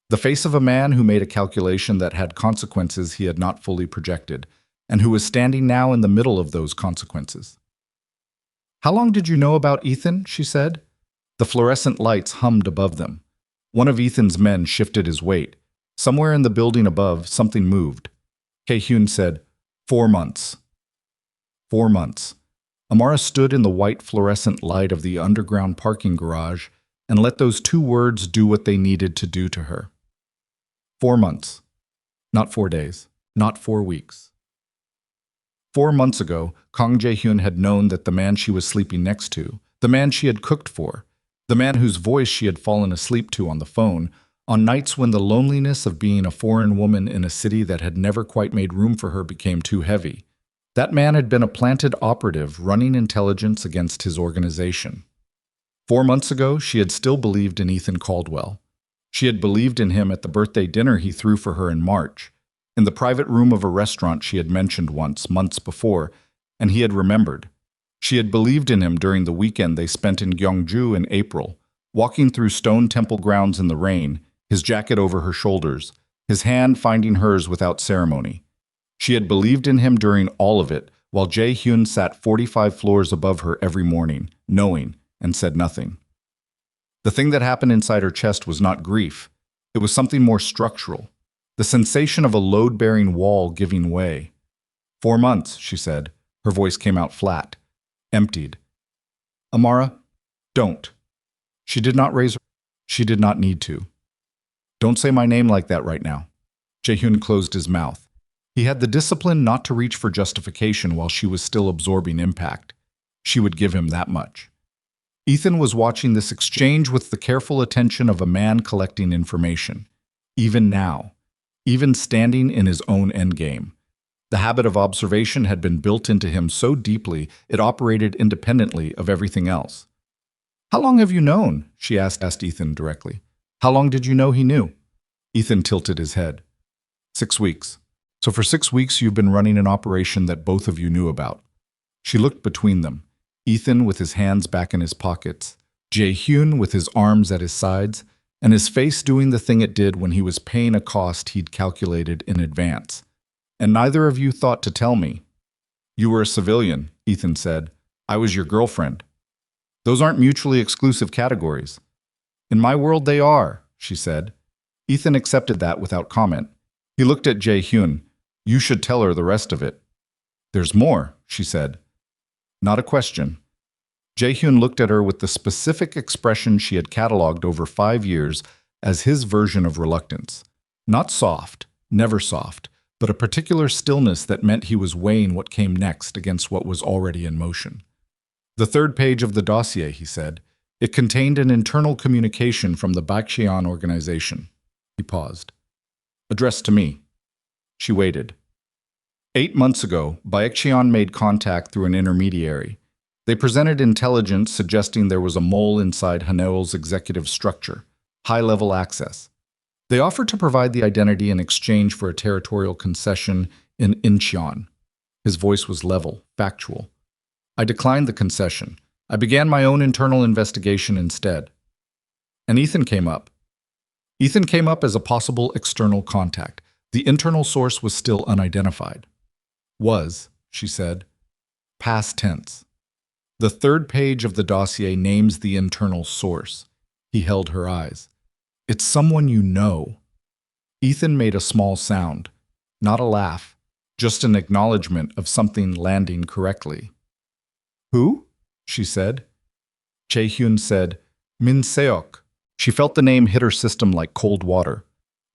The face of a man who made a calculation that had consequences he had not fully projected, and who was standing now in the middle of those consequences. "How long did you know about Ethan?" she said. The fluorescent lights hummed above them. One of Ethan's men shifted his weight. Somewhere in the building above, something moved. Jae-hyun said, 4 months. 4 months. Amara stood in the white fluorescent light of the underground parking garage and let those 2 words do what they needed to do to her. 4 months. Not 4 days. Not 4 weeks. 4 months ago, Kang Jae-hyun had known that the man she was sleeping next to, the man she had cooked for, the man whose voice she had fallen asleep to on the phone, on nights when the loneliness of being a foreign woman in a city that had never quite made room for her became too heavy. That man had been a planted operative running intelligence against his organization. 4 months ago, she had still believed in Ethan Caldwell. She had believed in him at the birthday dinner he threw for her in March, in the private room of a restaurant she had mentioned once, months before, and he had remembered. She had believed in him during the weekend they spent in Gyeongju in April, walking through Stone Temple grounds in the rain, his jacket over her shoulders, his hand finding hers without ceremony. She had believed in him during all of it, while Jae-hyun sat 45 floors above her every morning, knowing, and said nothing. The thing that happened inside her chest was not grief. It was something more structural. The sensation of a load-bearing wall giving way. 4 months, she said. Her voice came out flat, emptied. "Amara, don't." She did not raise her. She did not need to. "Don't say my name like that right now." Jae-hyun closed his mouth. He had the discipline not to reach for justification while she was still absorbing impact. She would give him that much. Ethan was watching this exchange with the careful attention of a man collecting information. Even now. Even standing in his own endgame. The habit of observation had been built into him so deeply it operated independently of everything else. "How long have you known?" she asked Ethan directly. "How long did you know he knew?" Ethan tilted his head. 6 weeks. So for 6 weeks you've been running an operation that both of you knew about. She looked between them. Ethan with his hands back in his pockets, Jae-hyun with his arms at his sides, and his face doing the thing it did when he was paying a cost he'd calculated in advance. "And neither of you thought to tell me." "You were a civilian," Ethan said. "I was your girlfriend." "Those aren't mutually exclusive categories." "In my world they are," she said. Ethan accepted that without comment. He looked at Jae-hyun. "You should tell her the rest of it." "There's more," she said. Not a question. Jae-hyun looked at her with the specific expression she had catalogued over 5 years as his version of reluctance. Not soft, never soft, but a particular stillness that meant he was weighing what came next against what was already in motion. "The third page of the dossier," he said. "It contained an internal communication from the Baekjeon organization." He paused. "Addressed to me." She waited. 8 months ago, Baekjeon made contact through an intermediary. They presented intelligence suggesting there was a mole inside Haneul's executive structure, high-level access. They offered to provide the identity in exchange for a territorial concession in Incheon. His voice was level, factual. I declined the concession. I began my own internal investigation instead. And Ethan came up. Ethan came up as a possible external contact. The internal source was still unidentified. Was, she said. Past tense. The third page of the dossier names the internal source. He held her eyes. It's someone you know. Ethan made a small sound, not a laugh, just an acknowledgement of something landing correctly. Who? She said. Jae-hyun said, Min Seok. She felt the name hit her system like cold water.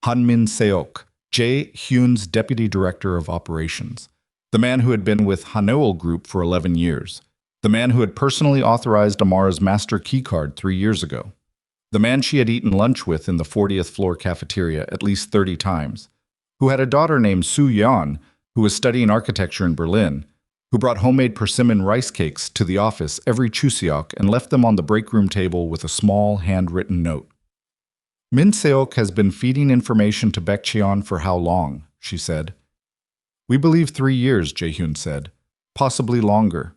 Han Min Seok, Jae-hyun's deputy director of operations. The man who had been with Hanoel Group for 11 years. The man who had personally authorized Amara's master keycard 3 years ago. The man she had eaten lunch with in the 40th floor cafeteria at least 30 times. Who had a daughter named Soo Yeon, who was studying architecture in Berlin, who brought homemade persimmon rice cakes to the office every Chuseok and left them on the break room table with a small handwritten note. Min Seok has been feeding information to Baekcheon for how long? She said. We believe 3 years, Jae-hyun said. Possibly longer.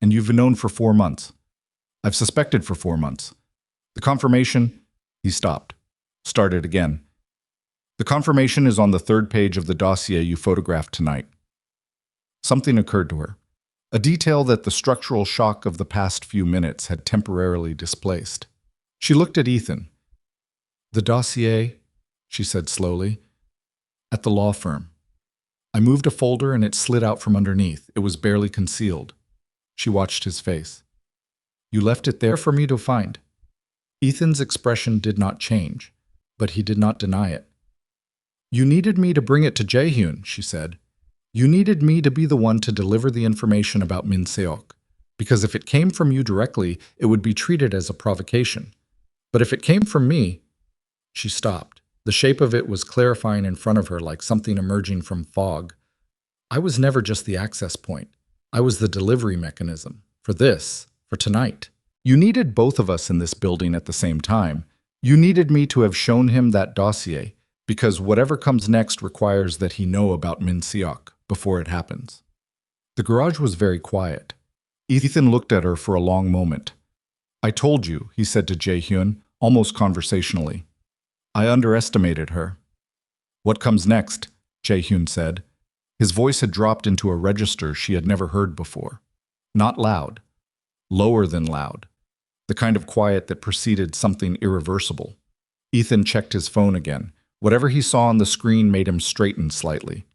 And you've known for 4 months. I've suspected for 4 months. The confirmation, he stopped. Started again. The confirmation is on the third page of the dossier you photographed tonight. Something occurred to her. A detail that the structural shock of the past few minutes had temporarily displaced. She looked at Ethan. The dossier, she said slowly, at the law firm. I moved a folder and it slid out from underneath. It was barely concealed. She watched his face. You left it there for me to find. Ethan's expression did not change, but he did not deny it. You needed me to bring it to Jae-hyun, she said. You needed me to be the one to deliver the information about Min Seok, because if it came from you directly, it would be treated as a provocation. But if it came from me, she stopped. The shape of it was clarifying in front of her like something emerging from fog. I was never just the access point. I was the delivery mechanism. For this, for tonight. You needed both of us in this building at the same time. You needed me to have shown him that dossier, because whatever comes next requires that he know about Min Seok before it happens. The garage was very quiet. Ethan looked at her for a long moment. I told you, he said to Jae-hyun, almost conversationally. I underestimated her. What comes next? Jae-hyun said. His voice had dropped into a register she had never heard before. Not loud. Lower than loud. The kind of quiet that preceded something irreversible. Ethan checked his phone again. Whatever he saw on the screen made him straighten slightly.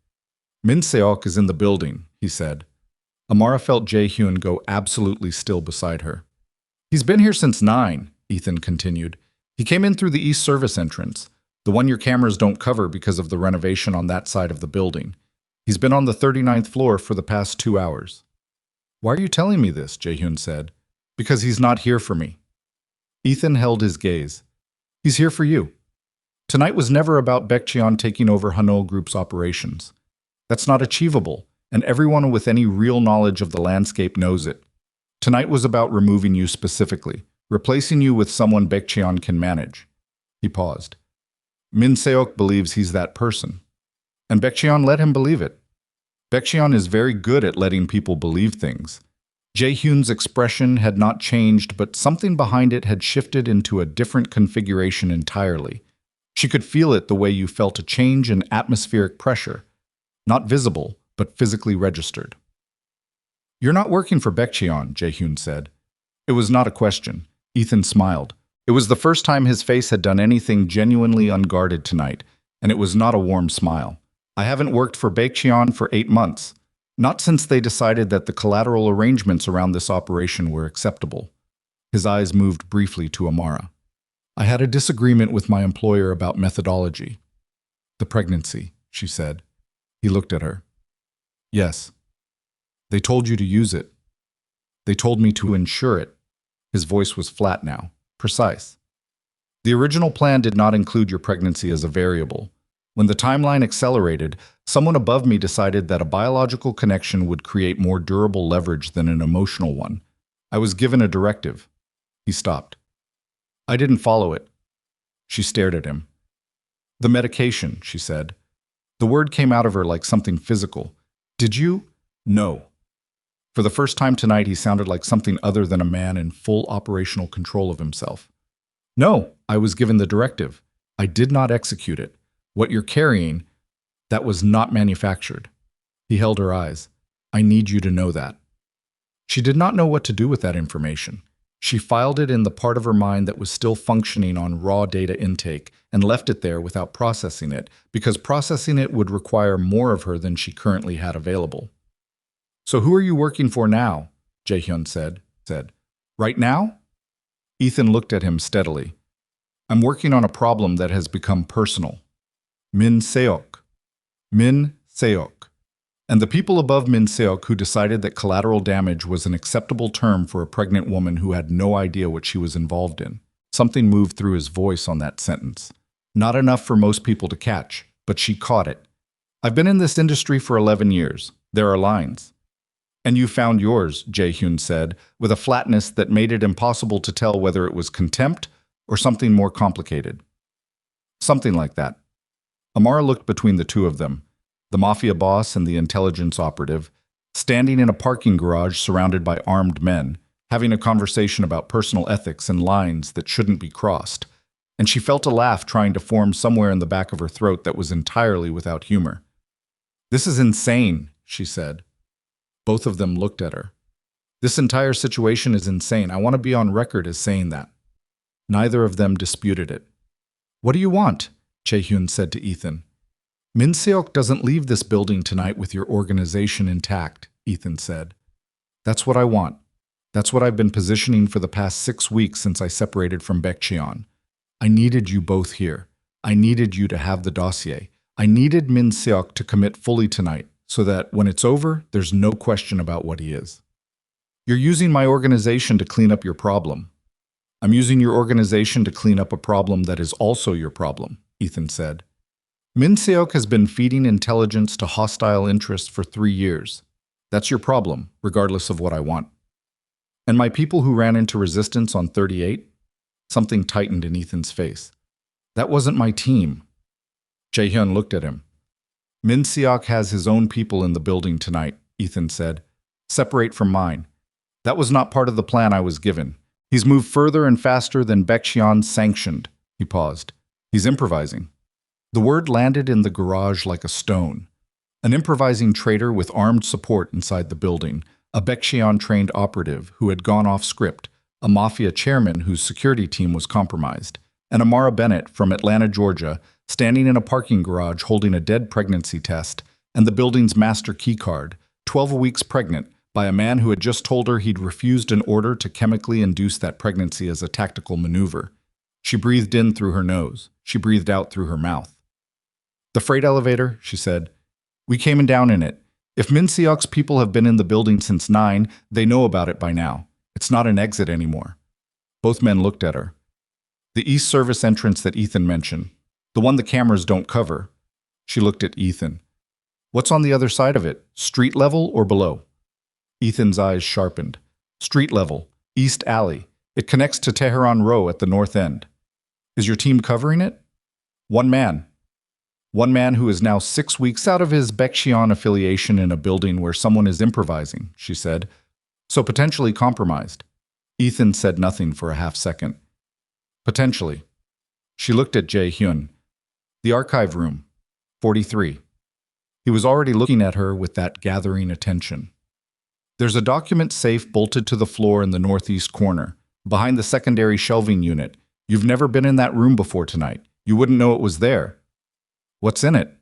Min Seok is in the building, he said. Amara felt Jae-hyun go absolutely still beside her. He's been here since 9, Ethan continued. He came in through the east service entrance, the one your cameras don't cover because of the renovation on that side of the building. He's been on the 39th floor for the past 2 hours. Why are you telling me this? Jae-hyun said. Because he's not here for me. Ethan held his gaze. He's here for you. Tonight was never about Baekcheon taking over Hanoel Group's operations. That's not achievable, and everyone with any real knowledge of the landscape knows it. Tonight was about removing you specifically, replacing you with someone Baekcheon can manage. He paused. Min Seok believes he's that person. And Baekcheon let him believe it. Baekcheon is very good at letting people believe things. Jae-hyun's expression had not changed, but something behind it had shifted into a different configuration entirely. She could feel it the way you felt a change in atmospheric pressure. Not visible, but physically registered. You're not working for Baekcheon, Jae-hyun said. It was not a question. Ethan smiled. It was the first time his face had done anything genuinely unguarded tonight, and it was not a warm smile. I haven't worked for Baekcheon for 8 months. Not since they decided that the collateral arrangements around this operation were acceptable. His eyes moved briefly to Amara. I had a disagreement with my employer about methodology. The pregnancy, she said. He looked at her. Yes. They told you to use it. They told me to ensure it. His voice was flat now, precise. The original plan did not include your pregnancy as a variable. When the timeline accelerated, someone above me decided that a biological connection would create more durable leverage than an emotional one. I was given a directive. He stopped. I didn't follow it. She stared at him. The medication, she said. The word came out of her like something physical. Did you? No. For the first time tonight, he sounded like something other than a man in full operational control of himself. No, I was given the directive. I did not execute it. What you're carrying, that was not manufactured. He held her eyes. I need you to know that. She did not know what to do with that information. She filed it in the part of her mind that was still functioning on raw data intake and left it there without processing it, because processing it would require more of her than she currently had available. So who are you working for now? Jae-hyun said. Right now? Ethan looked at him steadily. I'm working on a problem that has become personal. Min Seok. Min Seok. And the people above Min Seok who decided that collateral damage was an acceptable term for a pregnant woman who had no idea what she was involved in. Something moved through his voice on that sentence. Not enough for most people to catch, but she caught it. I've been in this industry for 11 years. There are lines. And you found yours, Jae-hyun said, with a flatness that made it impossible to tell whether it was contempt or something more complicated. Something like that. Amara looked between the two of them, the Mafia Boss and the intelligence operative, standing in a parking garage surrounded by armed men, having a conversation about personal ethics and lines that shouldn't be crossed. And she felt a laugh trying to form somewhere in the back of her throat that was entirely without humor. This is insane, she said. Both of them looked at her. This entire situation is insane. I want to be on record as saying that. Neither of them disputed it. What do you want? Jae-hyun said to Ethan. Min Seok doesn't leave this building tonight with your organization intact, Ethan said. That's what I want. That's what I've been positioning for the past 6 weeks since I separated from Baekcheon. I needed you both here. I needed you to have the dossier. I needed Min Seok to commit fully tonight, so that when it's over, there's no question about what he is. You're using my organization to clean up your problem. I'm using your organization to clean up a problem that is also your problem, Ethan said. Min Seok has been feeding intelligence to hostile interests for 3 years. That's your problem, regardless of what I want. And my people who ran into resistance on 38? Something tightened in Ethan's face. That wasn't my team. Jae-hyun looked at him. Min Seok has his own people in the building tonight, Ethan said. Separate from mine. That was not part of the plan I was given. He's moved further and faster than Baekcheon sanctioned. He paused. He's improvising. The word landed in the garage like a stone. An improvising traitor with armed support inside the building, a Baekcheon-trained operative who had gone off script, a mafia chairman whose security team was compromised, and Amara Bennett from Atlanta, Georgia, standing in a parking garage holding a dead pregnancy test and the building's master keycard, 12 weeks pregnant, by a man who had just told her he'd refused an order to chemically induce that pregnancy as a tactical maneuver. She breathed in through her nose. She breathed out through her mouth. The freight elevator, she said. We came down in it. If Min Seok's people have been in the building since 9, they know about it by now. It's not an exit anymore. Both men looked at her. The East Service entrance that Ethan mentioned. The one the cameras don't cover. She looked at Ethan. What's on the other side of it? Street level or below? Ethan's eyes sharpened. Street level. East Alley. It connects to Tehran Row at the north end. Is your team covering it? One man. One man who is now 6 weeks out of his Baekcheon affiliation in a building where someone is improvising, she said. So potentially compromised. Ethan said nothing for a half second. Potentially. She looked at Jae-hyun. The archive room. 43. He was already looking at her with that gathering attention. There's a document safe bolted to the floor in the northeast corner, behind the secondary shelving unit. You've never been in that room before tonight. You wouldn't know it was there. What's in it?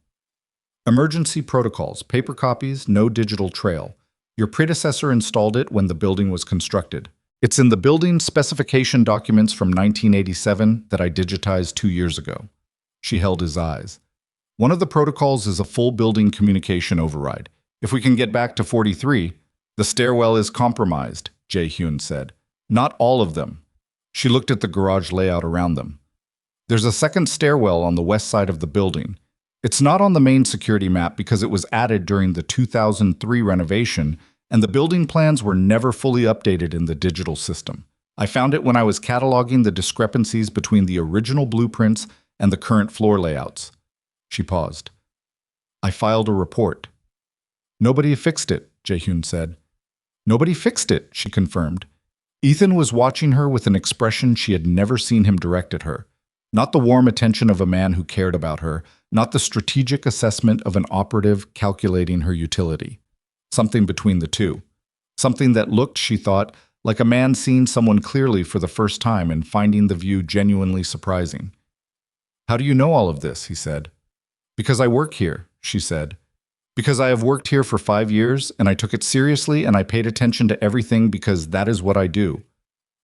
Emergency protocols, paper copies, no digital trail. Your predecessor installed it when the building was constructed. It's in the building specification documents from 1987 that I digitized 2 years ago. She held his eyes. One of the protocols is a full building communication override. If we can get back to 43, the stairwell is compromised, Jae-hyun said. Not all of them. She looked at the garage layout around them. There's a second stairwell on the west side of the building. It's not on the main security map because it was added during the 2003 renovation, and the building plans were never fully updated in the digital system. I found it when I was cataloging the discrepancies between the original blueprints and the current floor layouts. She paused. I filed a report. Nobody fixed it, Jae-hyun said. Nobody fixed it, she confirmed. Ethan was watching her with an expression she had never seen him direct at her. Not the warm attention of a man who cared about her, not the strategic assessment of an operative calculating her utility. Something between the two. Something that looked, she thought, like a man seeing someone clearly for the first time and finding the view genuinely surprising. How do you know all of this? He said. Because I work here, she said. Because I have worked here for 5 years, and I took it seriously and I paid attention to everything because that is what I do.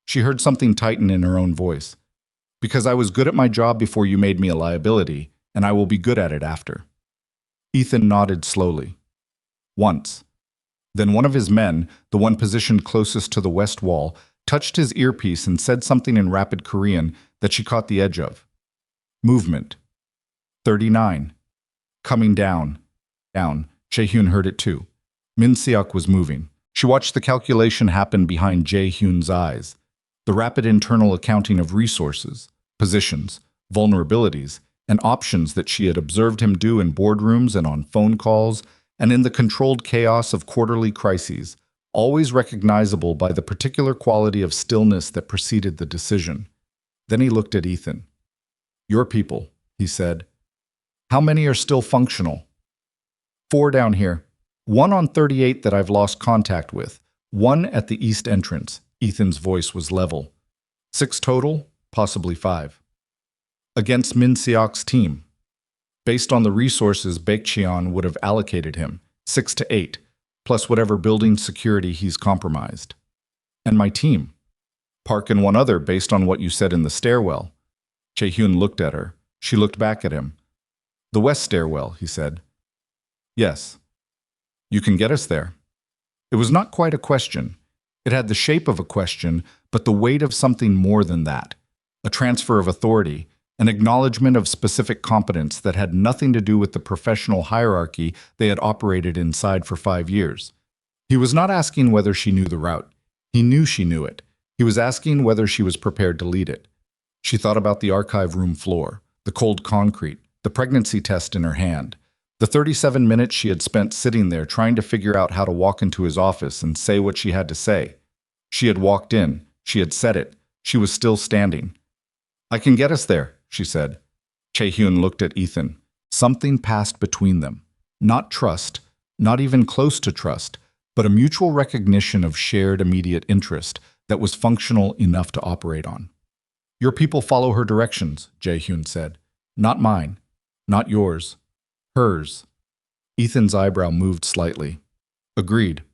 She heard something tighten in her own voice. Because I was good at my job before you made me a liability, and I will be good at it after. Ethan nodded slowly. Once. Then one of his men, the one positioned closest to the west wall, touched his earpiece and said something in rapid Korean that she caught the edge of. Movement. 39. Coming down. Down. Jae-hyun heard it too. Min Seok was moving. She watched the calculation happen behind Jae-hyun's eyes. The rapid internal accounting of resources, positions, vulnerabilities, and options that she had observed him do in boardrooms and on phone calls, and in the controlled chaos of quarterly crises, always recognizable by the particular quality of stillness that preceded the decision. Then he looked at Ethan. Your people, he said. How many are still functional? 4 down here. 1 on 38 that I've lost contact with. 1 at the east entrance. Ethan's voice was level. 6 total, possibly 5. Against Min Seok's team. Based on the resources Baekcheon would have allocated him, 6 to 8, plus whatever building security he's compromised. And my team. Park and 1 other based on what you said in the stairwell. Jae-hyun looked at her. She looked back at him. The west stairwell, he said. Yes. You can get us there. It was not quite a question. It had the shape of a question, but the weight of something more than that. A transfer of authority, an acknowledgement of specific competence that had nothing to do with the professional hierarchy they had operated inside for 5 years. He was not asking whether she knew the route. He knew she knew it. He was asking whether she was prepared to lead it. She thought about the archive room floor, the cold concrete, the pregnancy test in her hand, the 37 minutes she had spent sitting there trying to figure out how to walk into his office and say what she had to say. She had walked in. She had said it. She was still standing. I can get us there, she said. Jae-hyun looked at Ethan. Something passed between them. Not trust, not even close to trust, but a mutual recognition of shared immediate interest that was functional enough to operate on. Your people follow her directions, Jae-hyun said. Not mine. Not yours. Hers. Ethan's eyebrow moved slightly. Agreed.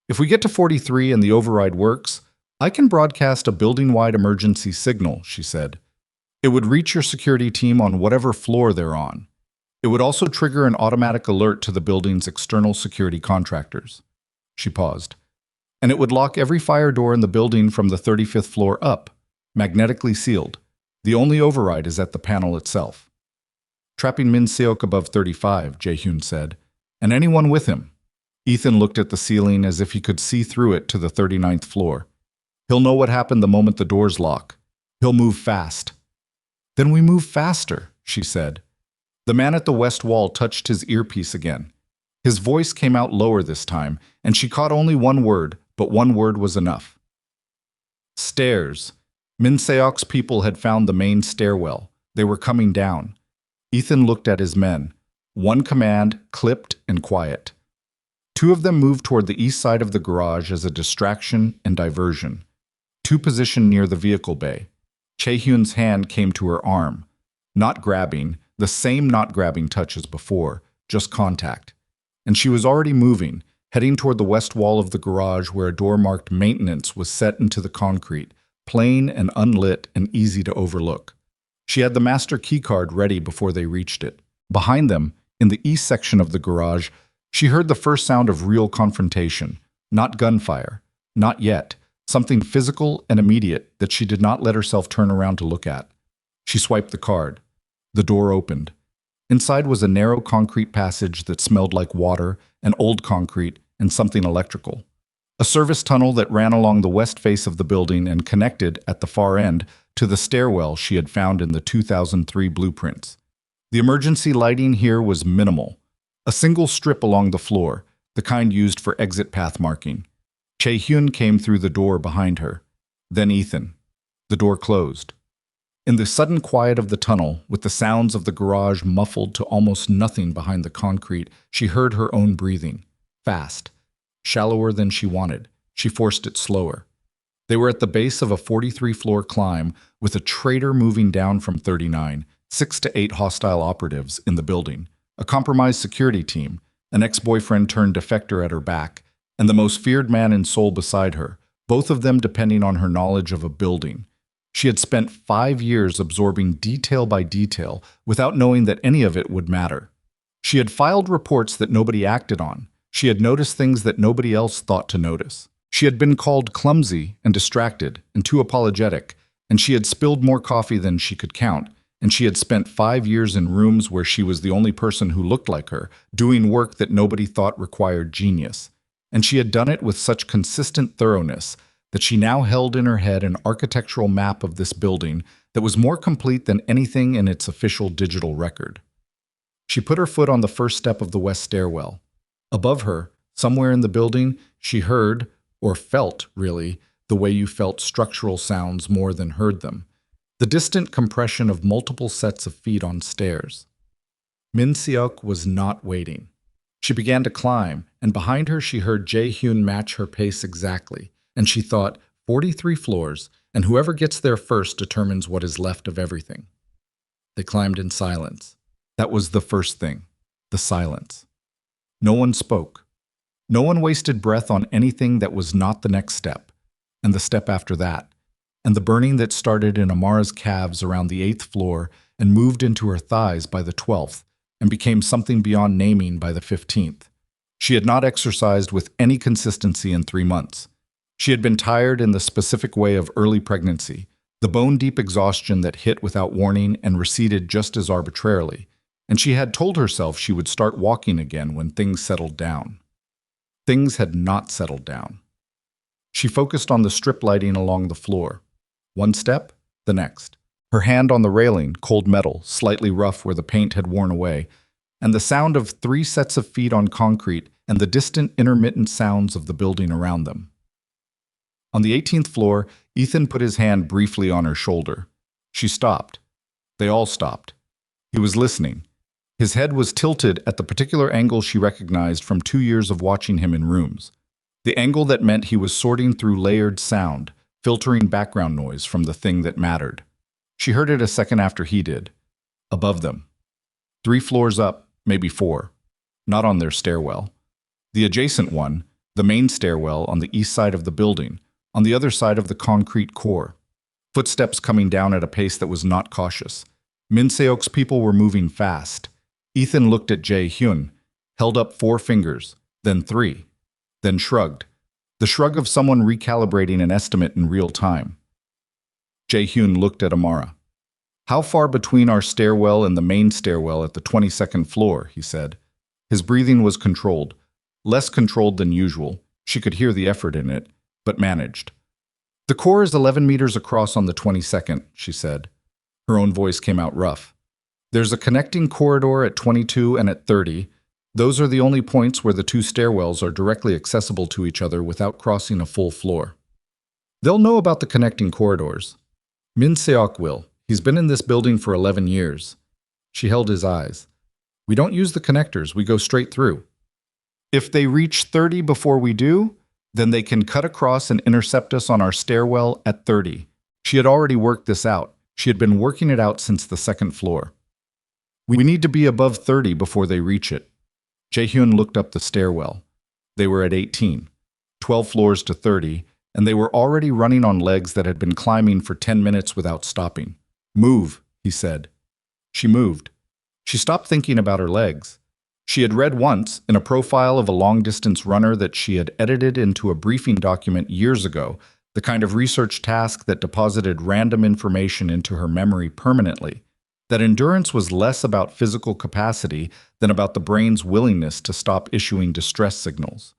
If we get to 43 and the override works, I can broadcast a building-wide emergency signal, she said. It would reach your security team on whatever floor they're on. It would also trigger an automatic alert to the building's external security contractors. She paused. And it would lock every fire door in the building from the 35th floor up, magnetically sealed. The only override is at the panel itself. Trapping Min Seok above 35, Jae-hyun said, and anyone with him. Ethan looked at the ceiling as if he could see through it to the 39th floor. He'll know what happened the moment the doors lock. He'll move fast. Then we move faster, she said. The man at the west wall touched his earpiece again. His voice came out lower this time, and she caught only one word, but one word was enough. Stairs. Min Seok's people had found the main stairwell. They were coming down. Ethan looked at his men. One command, clipped and quiet. 2 of them moved toward the east side of the garage as a distraction and diversion. 2 positioned near the vehicle bay. Jae-hyun's hand came to her arm. Not grabbing, the same not grabbing touch as before, just contact. And she was already moving, heading toward the west wall of the garage where a door marked maintenance was set into the concrete, plain and unlit and easy to overlook. She had the master keycard ready before they reached it. Behind them, in the east section of the garage, she heard the first sound of real confrontation. Not gunfire. Not yet. Something physical and immediate that she did not let herself turn around to look at. She swiped the card. The door opened. Inside was a narrow concrete passage that smelled like water, and old concrete, and something electrical. A service tunnel that ran along the west face of the building and connected, at the far end, to the stairwell she had found in the 2003 blueprints. The emergency lighting here was minimal. A single strip along the floor, the kind used for exit path marking. Chae-hyun came through the door behind her. Then Ethan. The door closed. In the sudden quiet of the tunnel, with the sounds of the garage muffled to almost nothing behind the concrete, she heard her own breathing. Fast. Shallower than she wanted. She forced it slower. They were at the base of a 43-floor climb, with a traitor moving down from 39, 6 to 8 hostile operatives in the building, a compromised security team, an ex-boyfriend turned defector at her back, and the most feared man in Seoul beside her, both of them depending on her knowledge of a building. She had spent 5 years absorbing detail by detail without knowing that any of it would matter. She had filed reports that nobody acted on. She had noticed things that nobody else thought to notice. She had been called clumsy and distracted and too apologetic, and she had spilled more coffee than she could count, and she had spent 5 years in rooms where she was the only person who looked like her, doing work that nobody thought required genius. And she had done it with such consistent thoroughness that she now held in her head an architectural map of this building that was more complete than anything in its official digital record. She put her foot on the first step of the west stairwell. Above her, somewhere in the building, she heard, or felt, really, the way you felt structural sounds more than heard them. The distant compression of multiple sets of feet on stairs. Min Seok was not waiting. She began to climb, and behind her she heard Jae-hyun match her pace exactly, and she thought, 43 floors, and whoever gets there first determines what is left of everything. They climbed in silence. That was the first thing, the silence. No one spoke. No one wasted breath on anything that was not the next step, and the step after that, and the burning that started in Amara's calves around the 8th floor and moved into her thighs by the 12th, and became something beyond naming by the 15th. She had not exercised with any consistency in 3 months. She had been tired in the specific way of early pregnancy, the bone-deep exhaustion that hit without warning and receded just as arbitrarily, and she had told herself she would start walking again when things settled down. Things had not settled down. She focused on the strip lighting along the floor. One step, the next. Her hand on the railing, cold metal, slightly rough where the paint had worn away, and the sound of 3 sets of feet on concrete and the distant intermittent sounds of the building around them. On the 18th floor, Ethan put his hand briefly on her shoulder. She stopped. They all stopped. He was listening. His head was tilted at the particular angle she recognized from 2 years of watching him in rooms. The angle that meant he was sorting through layered sound, filtering background noise from the thing that mattered. She heard it a second after he did. Above them. 3 floors up, maybe 4. Not on their stairwell. The adjacent one, the main stairwell on the east side of the building, on the other side of the concrete core. Footsteps coming down at a pace that was not cautious. Min Seok's people were moving fast. Ethan looked at Jae-hyun, held up 4 fingers, then 3, then shrugged. The shrug of someone recalibrating an estimate in real time. Jae-hyun looked at Amara. "How far between our stairwell and the main stairwell at the 22nd floor?" he said. His breathing was controlled, less controlled than usual. She could hear the effort in it, but managed. "The core is 11 meters across on the 22nd, she said. Her own voice came out rough. "There's a connecting corridor at 22 and at 30. Those are the only points where the 2 stairwells are directly accessible to each other without crossing a full floor. They'll know about the connecting corridors. Min Seok will. He's been in this building for 11 years. She held his eyes. "We don't use the connectors, we go straight through. If they reach 30 before we do, then they can cut across and intercept us on our stairwell at 30. She had already worked this out. She had been working it out since the 2nd floor. "We need to be above 30 before they reach it." Jae-hyun looked up the stairwell. They were at 18, 12 floors to 30, and they were already running on legs that had been climbing for 10 minutes without stopping. "Move," he said. She moved. She stopped thinking about her legs. She had read once, in a profile of a long-distance runner that she had edited into a briefing document years ago, the kind of research task that deposited random information into her memory permanently, that endurance was less about physical capacity than about the brain's willingness to stop issuing distress signals,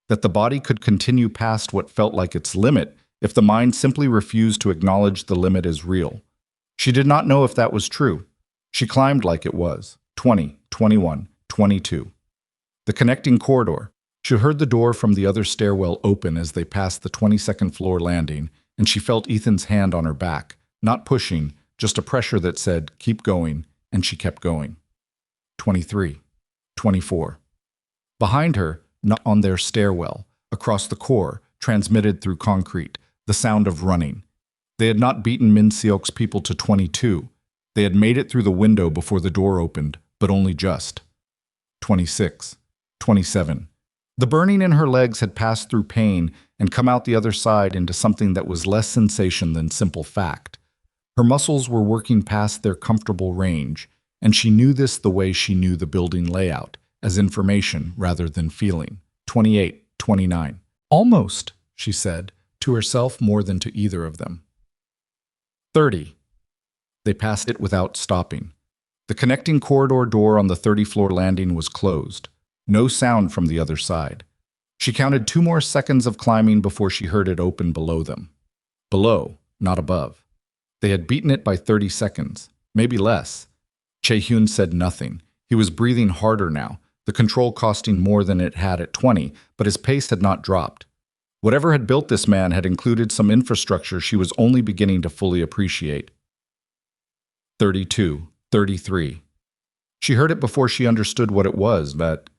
that the body could continue past what felt like its limit if the mind simply refused to acknowledge the limit as real. She did not know if that was true. She climbed like it was. 20, 21, 22. The connecting corridor. She heard the door from the other stairwell open as they passed the 22nd floor landing, and she felt Ethan's hand on her back, not pushing, just a pressure that said, keep going, and she kept going. 23, 24. Behind her, not on their stairwell, across the core, transmitted through concrete, the sound of running. They had not beaten Min Seok's people to 22. They had made it through the window before the door opened, but only just. 26, 27. The burning in her legs had passed through pain and come out the other side into something that was less sensation than simple fact. Her muscles were working past their comfortable range, and she knew this the way she knew the building layout, as information rather than feeling. 28, 29. Almost, she said, to herself more than to either of them. 30. They passed it without stopping. The connecting corridor door on the 30th-floor landing was closed. No sound from the other side. She counted 2 more seconds of climbing before she heard it open below them. Below, not above. They had beaten it by 30 seconds, maybe less. Chae-hyun said nothing. He was breathing harder now, the control costing more than it had at 20, but his pace had not dropped. Whatever had built this man had included some infrastructure she was only beginning to fully appreciate. 32, 33. She heard it before she understood what it was, but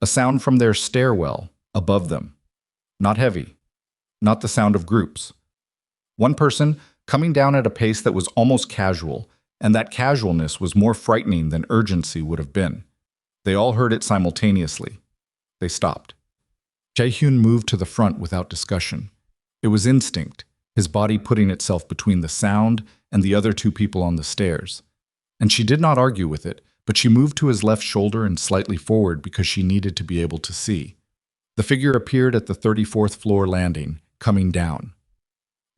a sound from their stairwell, above them. Not heavy. Not the sound of groups. One person coming down at a pace that was almost casual, and that casualness was more frightening than urgency would have been. They all heard it simultaneously. They stopped. Chae-hyun moved to the front without discussion. It was instinct, his body putting itself between the sound and the other 2 people on the stairs. And she did not argue with it, but she moved to his left shoulder and slightly forward because she needed to be able to see. The figure appeared at the 34th floor landing, coming down.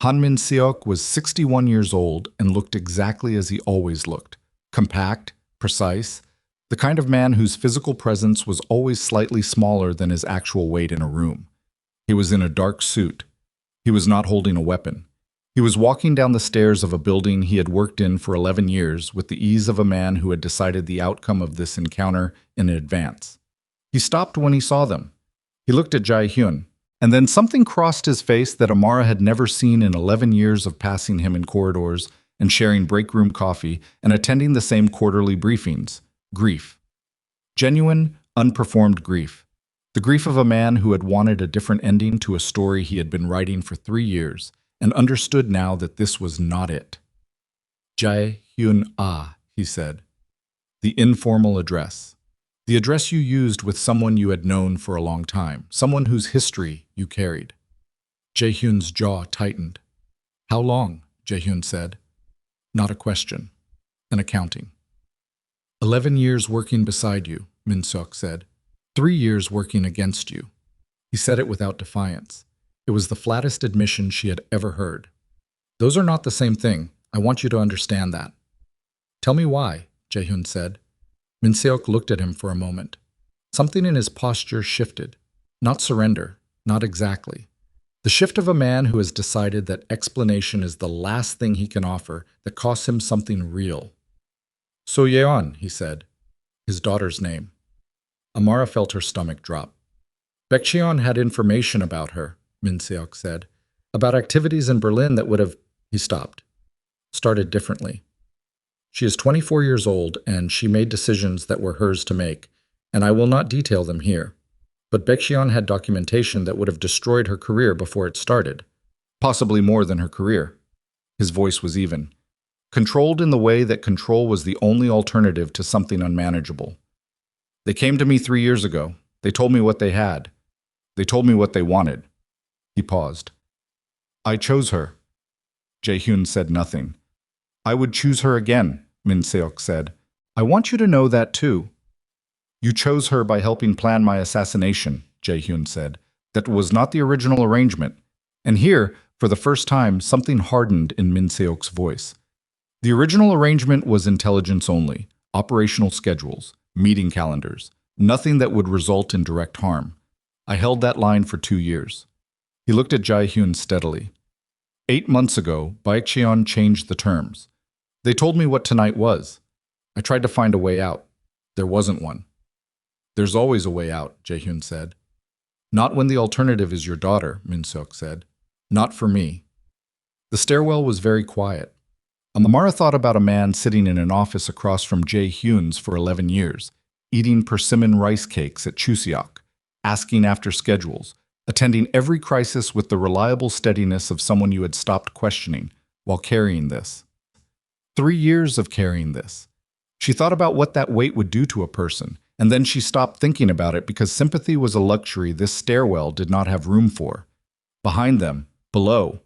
Han Min Seok was 61 years old and looked exactly as he always looked, compact, precise, the kind of man whose physical presence was always slightly smaller than his actual weight in a room. He was in a dark suit. He was not holding a weapon. He was walking down the stairs of a building he had worked in for 11 years with the ease of a man who had decided the outcome of this encounter in advance. He stopped when he saw them. He looked at Jae-hyun, and then something crossed his face that Amara had never seen in 11 years of passing him in corridors and sharing break room coffee and attending the same quarterly briefings. Grief. Genuine, unperformed grief. The grief of a man who had wanted a different ending to a story he had been writing for 3 years, and understood now that this was not it. Jae-hyun he said. The informal address. The address you used with someone you had known for a long time, someone whose history you carried. Jae-hyun's jaw tightened. How long? Jae-hyun said. Not a question. An accounting. 11 years working beside you, Min Seok said. 3 years working against you. He said it without defiance. It was the flattest admission she had ever heard. Those are not the same thing. I want you to understand that. Tell me why, Jae-hyun said. Min Seok looked at him for a moment. Something in his posture shifted. Not surrender, not exactly. The shift of a man who has decided that explanation is the last thing he can offer that costs him something real. So Yeon, he said, his daughter's name. Amara felt her stomach drop. Baekcheon had information about her, Min Seok said, about activities in Berlin that would have, he stopped, started differently. She is 24 years old, and she made decisions that were hers to make, and I will not detail them here. But Baekcheon had documentation that would have destroyed her career before it started. Possibly more than her career. His voice was even. Controlled in the way that control was the only alternative to something unmanageable. They came to me 3 years ago. They told me what they had. They told me what they wanted. He paused. I chose her. Jae-hyun said nothing. I would choose her again, Min Seok said. I want you to know that too. You chose her by helping plan my assassination, Jae-hyun said. That was not the original arrangement. And here, for the first time, something hardened in Min Seok's voice. The original arrangement was intelligence only, operational schedules, meeting calendars, nothing that would result in direct harm. I held that line for 2 years. He looked at Jae-hyun steadily. 8 months ago, Baekcheon changed the terms. They told me what tonight was. I tried to find a way out. There wasn't one. There's always a way out, Jaehyun said. Not when the alternative is your daughter, Min-seok said. Not for me. The stairwell was very quiet. Amara thought about a man sitting in an office across from Jaehyun's for 11 years, eating persimmon rice cakes at Chuseok, asking after schedules, attending every crisis with the reliable steadiness of someone you had stopped questioning while carrying this. 3 years of carrying this. She thought about what that weight would do to a person, and then she stopped thinking about it because sympathy was a luxury this stairwell did not have room for. Behind them, below,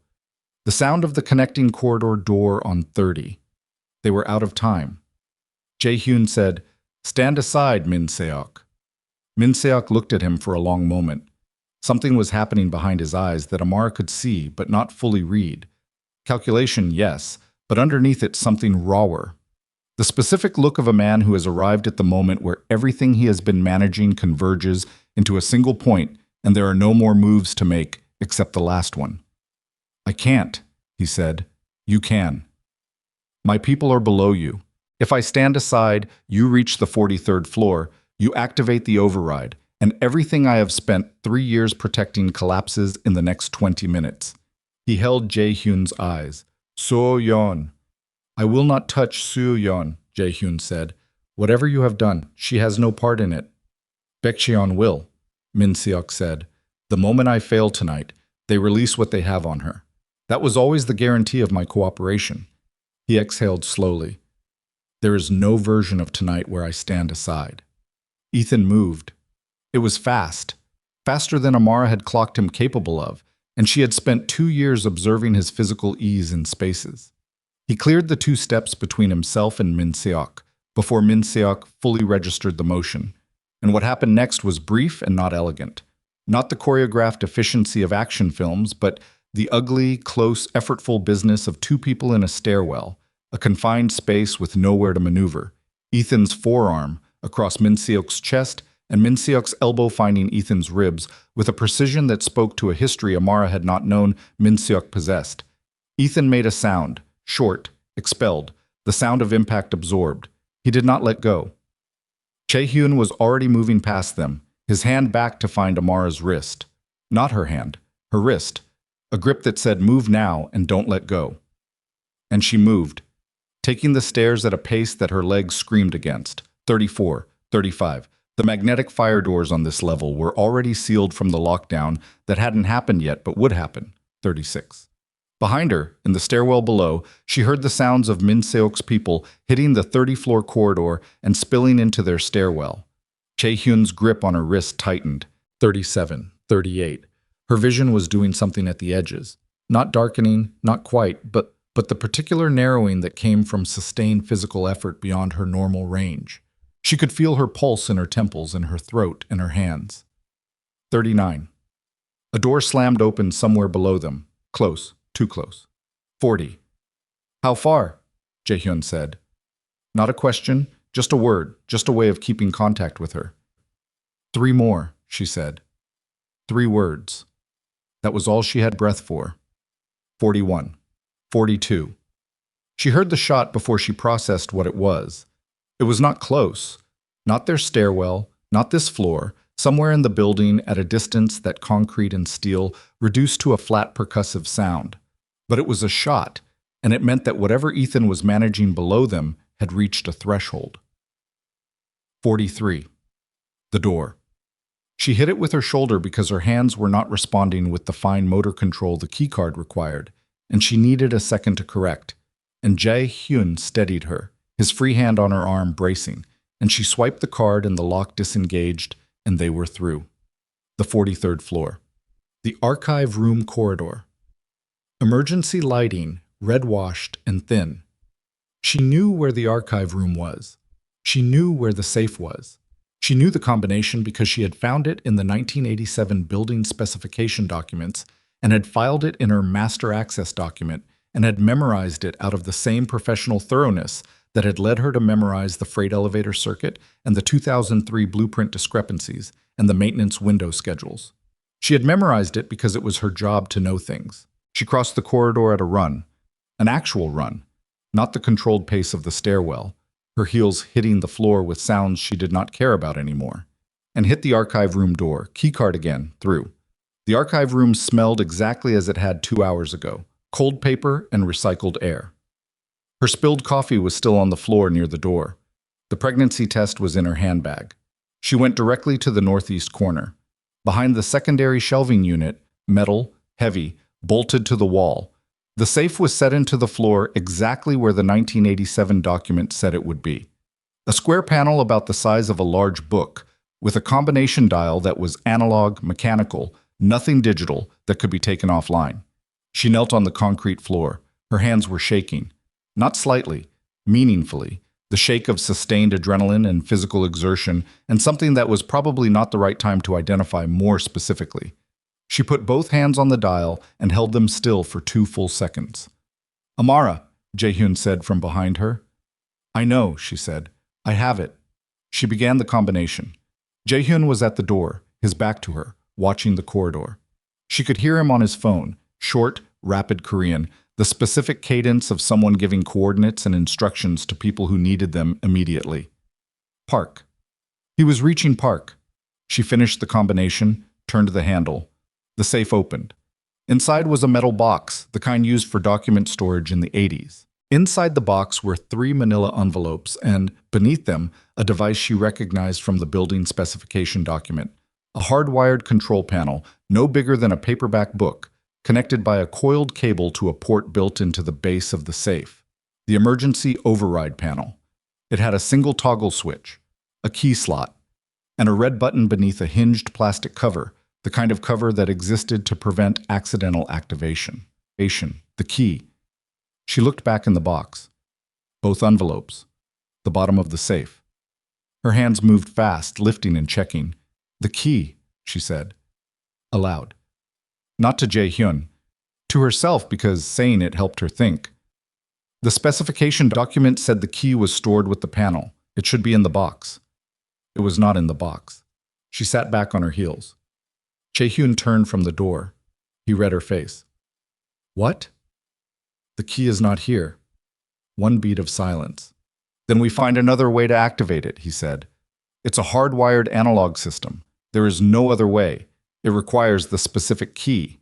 the sound of the connecting corridor door on 30. They were out of time. Jaehyun said, "Stand aside, Min-seok." Min-seok looked at him for a long moment. Something was happening behind his eyes that Amara could see but not fully read. Calculation, yes, but underneath it something rawer. The specific look of a man who has arrived at the moment where everything he has been managing converges into a single point and there are no more moves to make except the last one. "I can't," he said. "You can. My people are below you. If I stand aside, you reach the 43rd floor, you activate the override, and everything I have spent 3 years protecting collapses in the next 20 minutes. He held Jaehyun's eyes. "So-yeon." "I will not touch Soo-yeon," Jaehyun said. "Whatever you have done, she has no part in it." "Baekcheon will," Min-seok said. "The moment I fail tonight, they release what they have on her. That was always the guarantee of my cooperation." He exhaled slowly. "There is no version of tonight where I stand aside." Ethan moved. It was fast, faster than Amara had clocked him capable of, and she had spent 2 years observing his physical ease in spaces. He cleared the 2 steps between himself and Min-seok, before Min-seok fully registered the motion. And what happened next was brief and not elegant. Not the choreographed efficiency of action films, but the ugly, close, effortful business of 2 people in a stairwell, a confined space with nowhere to maneuver. Ethan's forearm across Min-seok's chest, and Min-seok's elbow finding Ethan's ribs with a precision that spoke to a history Amara had not known Min-seok possessed. Ethan made a sound, short, expelled, the sound of impact absorbed. He did not let go. Jaehyun was already moving past them, his hand back to find Amara's wrist. Not her hand, her wrist. A grip that said, "Move now and don't let go." And she moved, taking the stairs at a pace that her legs screamed against. 34, 35. The magnetic fire doors on this level were already sealed from the lockdown that hadn't happened yet but would happen. 36. Behind her, in the stairwell below, she heard the sounds of Min-seok's people hitting the 30-floor corridor and spilling into their stairwell. Jaehyun's grip on her wrist tightened. 37, 38. Her vision was doing something at the edges. Not darkening, not quite, but the particular narrowing that came from sustained physical effort beyond her normal range. She could feel her pulse in her temples, in her throat, in her hands. 39. A door slammed open somewhere below them. Close, too close. 40. "How far?" Jaehyun said. Not a question, just a word, just a way of keeping contact with her. 3 more, she said. 3 words. That was all she had breath for. 41. 42. She heard the shot before she processed what it was. It was not close. Not their stairwell, not this floor, somewhere in the building at a distance that concrete and steel reduced to a flat percussive sound. But it was a shot, and it meant that whatever Ethan was managing below them had reached a threshold. 43. The door. She hit it with her shoulder because her hands were not responding with the fine motor control the keycard required, and she needed a second to correct. And Jae-hyun steadied her, his free hand on her arm bracing, and she swiped the card and the lock disengaged, and they were through. The 43rd floor. The archive room corridor. Emergency lighting, red-washed and thin. She knew where the archive room was. She knew where the safe was. She knew the combination because she had found it in the 1987 building specification documents and had filed it in her master access document and had memorized it out of the same professional thoroughness that had led her to memorize the freight elevator circuit and the 2003 blueprint discrepancies and the maintenance window schedules. She had memorized it because it was her job to know things. She She crossed the corridor at a run, an actual run, not the controlled pace of the stairwell, her heels hitting the floor with sounds she did not care about anymore, and hit the archive room door, keycard again, through. The archive room smelled exactly as it had 2 hours ago, cold paper and recycled air. Her spilled coffee was still on the floor near the door. The pregnancy test was in her handbag. She went directly to the northeast corner. Behind the secondary shelving unit, metal, heavy, bolted to the wall. The safe was set into the floor exactly where the 1987 document said it would be. A square panel about the size of a large book, with a combination dial that was analog, mechanical, nothing digital that could be taken offline. She knelt on the concrete floor. Her hands were shaking. Not slightly, meaningfully, the shake of sustained adrenaline and physical exertion, and something that was probably not the right time to identify more specifically. She put both hands on the dial and held them still for 2 full seconds. "Amara," Jaehyun said from behind her. "I know," she said. "I have it." She began the combination. Jaehyun was at the door, his back to her, watching the corridor. She could hear him on his phone, short, rapid Korean, the specific cadence of someone giving coordinates and instructions to people who needed them immediately. Park. He was reaching Park. She finished the combination, turned the handle. The safe opened. Inside was a metal box, the kind used for document storage in the 80s. Inside the box were 3 manila envelopes and, beneath them, a device she recognized from the building specification document. A hardwired control panel, no bigger than a paperback book, connected by a coiled cable to a port built into the base of the safe. The emergency override panel. It had a single toggle switch, a key slot, and a red button beneath a hinged plastic cover, the kind of cover that existed to prevent accidental activation. The key. She looked back in the box. Both envelopes. The bottom of the safe. Her hands moved fast, lifting and checking. "The key," she said. Aloud. Not to Jaehyun. To herself, because saying it helped her think. The specification document said the key was stored with the panel. It should be in the box. It was not in the box. She sat back on her heels. Jaehyun turned from the door. He read her face. "What?" "The key is not here." 1 beat of silence. "Then we find another way to activate it," he said. "It's a hardwired analog system. There is no other way. It requires the specific key."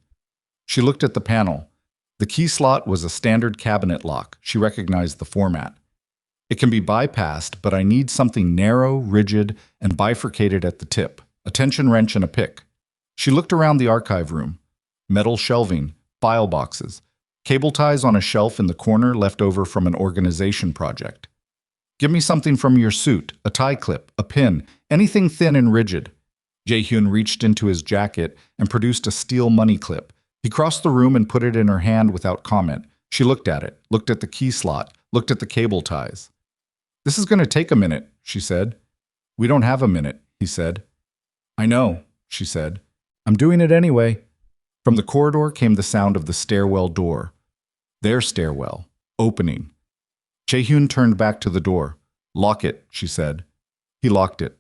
She looked at the panel. The key slot was a standard cabinet lock. She recognized the format. "It can be bypassed, but I need something narrow, rigid, and bifurcated at the tip. A tension wrench and a pick." She looked around the archive room. Metal shelving, file boxes, cable ties on a shelf in the corner left over from an organization project. "Give me something from your suit, a tie clip, a pin, anything thin and rigid." Jaehyun reached into his jacket and produced a steel money clip. He crossed the room and put it in her hand without comment. She looked at it, looked at the key slot, looked at the cable ties. "This is going to take a minute," she said. "We don't have a minute," he said. "I know," she said. "I'm doing it anyway." From the corridor came the sound of the stairwell door. Their stairwell, opening. Jaehyun turned back to the door. "Lock it," she said. He locked it.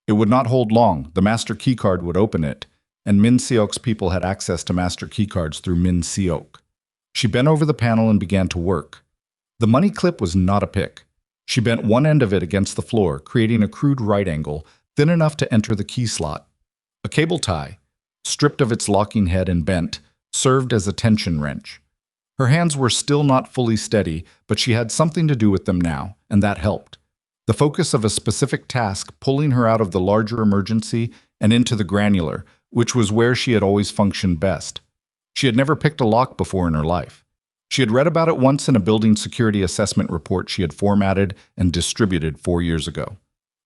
It would not hold long. The master keycard would open it, and Min Seok's people had access to master keycards through Min Seok. She bent over the panel and began to work. The money clip was not a pick. She bent one end of it against the floor, creating a crude right angle, thin enough to enter the key slot. A cable tie, stripped of its locking head and bent, served as a tension wrench. Her hands were still not fully steady, but she had something to do with them now, and that helped. The focus of a specific task pulling her out of the larger emergency and into the granular, which was where she had always functioned best. She had never picked a lock before in her life. She had read about it once in a building security assessment report she had formatted and distributed 4 years ago.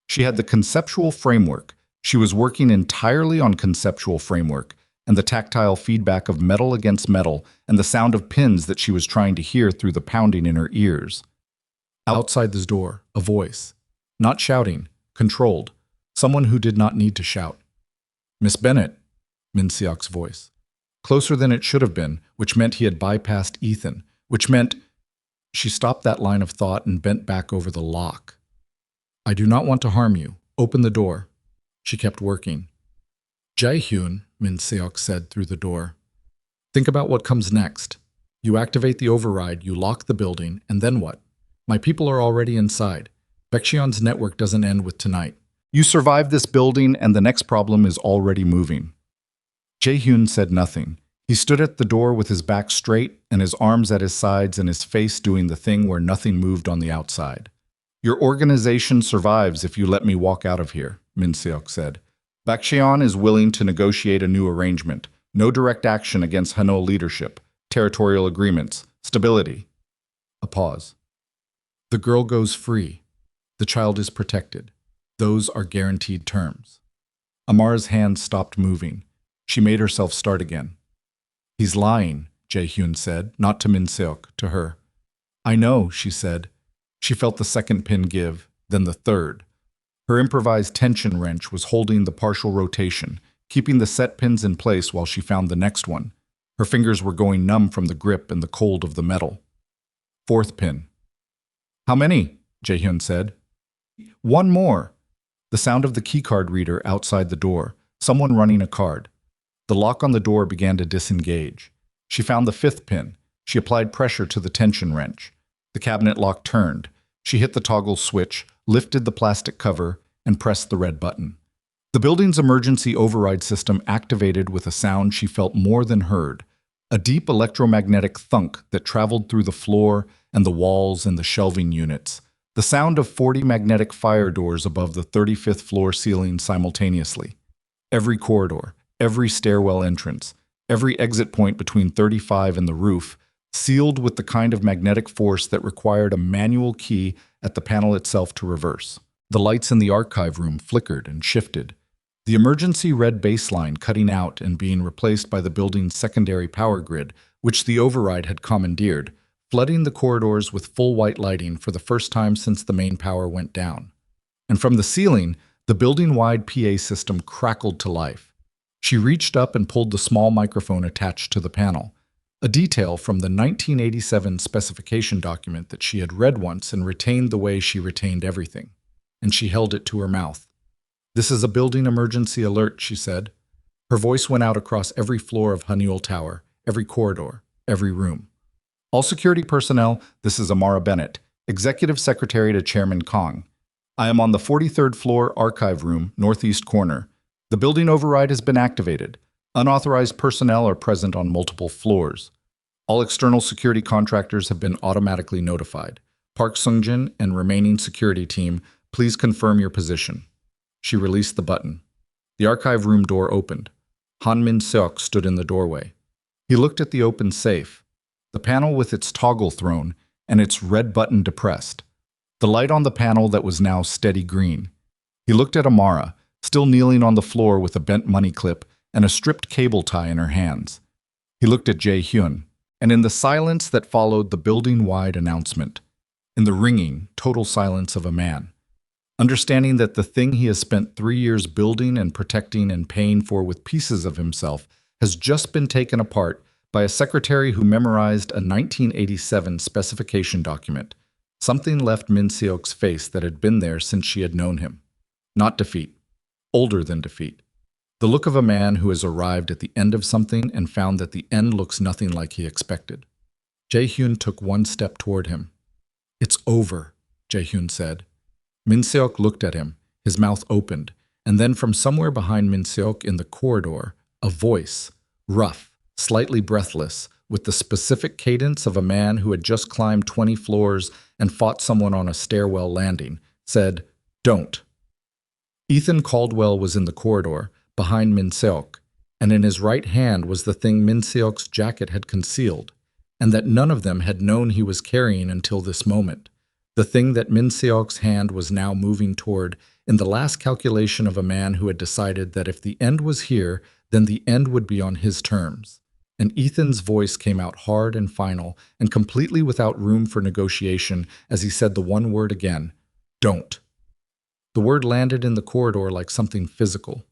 She had the conceptual framework. She was working entirely on conceptual framework and the tactile feedback of metal against metal and the sound of pins that she was trying to hear through the pounding in her ears. Outside this door, a voice. Not shouting, controlled. Someone who did not need to shout. "Miss Bennett," Min Seok's voice. Closer than it should have been, which meant he had bypassed Ethan, which meant... She stopped that line of thought and bent back over the lock. "I do not want to harm you. Open the door." She kept working. "Jaehyun," Min Seok said through the door. "Think about what comes next. You activate the override, you lock the building, and then what? My people are already inside. Vexion's network doesn't end with tonight. You survive this building and the next problem is already moving. Jae-hyun said nothing. He stood at the door with his back straight and his arms at his sides and his face doing the thing where nothing moved on the outside. Your organization survives if you let me walk out of here, Min Seok said. Baekjeon is willing to negotiate a new arrangement. No direct action against Hanul leadership. Territorial agreements. Stability. A pause. The girl goes free. The child is protected. Those are guaranteed terms. Amara's hand stopped moving. She made herself start again. He's lying, Jae-hyun said, not to Min Seok, to her. I know, she said. She felt the second pin give, then the third. Her improvised tension wrench was holding the partial rotation, keeping the set pins in place while she found the next one. Her fingers were going numb from the grip and the cold of the metal. Fourth pin. How many? Jae-hyun said. One more. The sound of the keycard reader outside the door, someone running a card. The lock on the door began to disengage. She found the fifth pin. She applied pressure to the tension wrench. The cabinet lock turned. She hit the toggle switch, lifted the plastic cover, and pressed the red button. The building's emergency override system activated with a sound she felt more than heard, a deep electromagnetic thunk that traveled through the floor and the walls and the shelving units, the sound of 40 magnetic fire doors above the 35th floor ceiling simultaneously. Every corridor, every stairwell entrance, every exit point between 35 and the roof, sealed with the kind of magnetic force that required a manual key at the panel itself to reverse. The lights in the archive room flickered and shifted. The emergency red baseline cutting out and being replaced by the building's secondary power grid, which the override had commandeered, flooding the corridors with full white lighting for the first time since the main power went down. And from the ceiling, the building-wide PA system crackled to life. She reached up and pulled the small microphone attached to the panel, a detail from the 1987 specification document that she had read once and retained the way she retained everything. And she held it to her mouth. This is a building emergency alert, she said. Her voice went out across every floor of Hanul Tower, every corridor, every room. All security personnel, this is Amara Bennett, Executive Secretary to Chairman Kong. I am on the 43rd floor archive room, northeast corner. The building override has been activated. Unauthorized personnel are present on multiple floors. All external security contractors have been automatically notified. Park Sungjin and remaining security team, please confirm your position. She released the button. The archive room door opened. Han Min-seok stood in the doorway. He looked at the open safe, the panel with its toggle thrown and its red button depressed, the light on the panel that was now steady green. He looked at Amara, still kneeling on the floor with a bent money clip and a stripped cable tie in her hands. He looked at Jae-hyun, and in the silence that followed the building-wide announcement, in the ringing, total silence of a man, understanding that the thing he has spent 3 years building and protecting and paying for with pieces of himself has just been taken apart by a secretary who memorized a 1987 specification document. Something left Min Seok's face that had been there since she had known him. Not defeat. Older than defeat. The look of a man who has arrived at the end of something and found that the end looks nothing like he expected. Jae-hyun took one step toward him. It's over, Jae-hyun said. Min Seok looked at him, his mouth opened, and then from somewhere behind Min Seok in the corridor, a voice, rough, slightly breathless, with the specific cadence of a man who had just climbed 20 floors and fought someone on a stairwell landing, said, "Don't." Ethan Caldwell was in the corridor, behind Min Seok, and in his right hand was the thing Min Seok's jacket had concealed, and that none of them had known he was carrying until this moment. The thing that Min Seok's hand was now moving toward in the last calculation of a man who had decided that if the end was here, then the end would be on his terms. And Ethan's voice came out hard and final and completely without room for negotiation as he said the one word again, "Don't." The word landed in the corridor like something physical.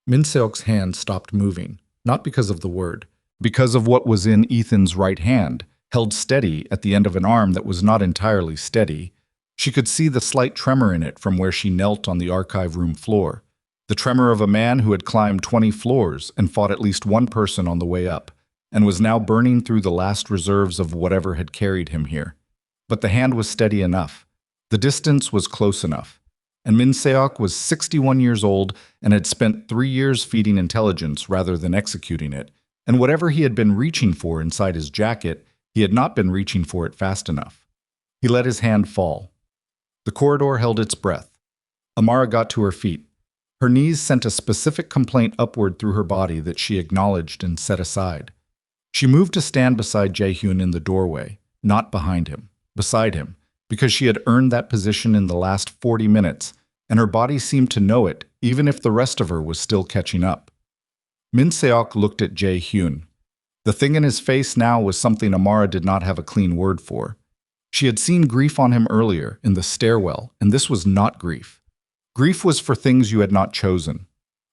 Min Seok's hand stopped moving, not because of the word, because of what was in Ethan's right hand, held steady at the end of an arm that was not entirely steady. She could see the slight tremor in it from where she knelt on the archive room floor, the tremor of a man who had climbed 20 floors and fought at least one person on the way up, and was now burning through the last reserves of whatever had carried him here. But the hand was steady enough. The distance was close enough. And Min Seok was 61 years old and had spent 3 years feeding intelligence rather than executing it. And whatever he had been reaching for inside his jacket, he had not been reaching for it fast enough. He let his hand fall. The corridor held its breath. Amara got to her feet. Her knees sent a specific complaint upward through her body that she acknowledged and set aside. She moved to stand beside Jae-hyun in the doorway, not behind him, beside him, because she had earned that position in the last 40 minutes, and her body seemed to know it, even if the rest of her was still catching up. Min Seok looked at Jae-hyun. The thing in his face now was something Amara did not have a clean word for. She had seen grief on him earlier, in the stairwell, and this was not grief. Grief was for things you had not chosen.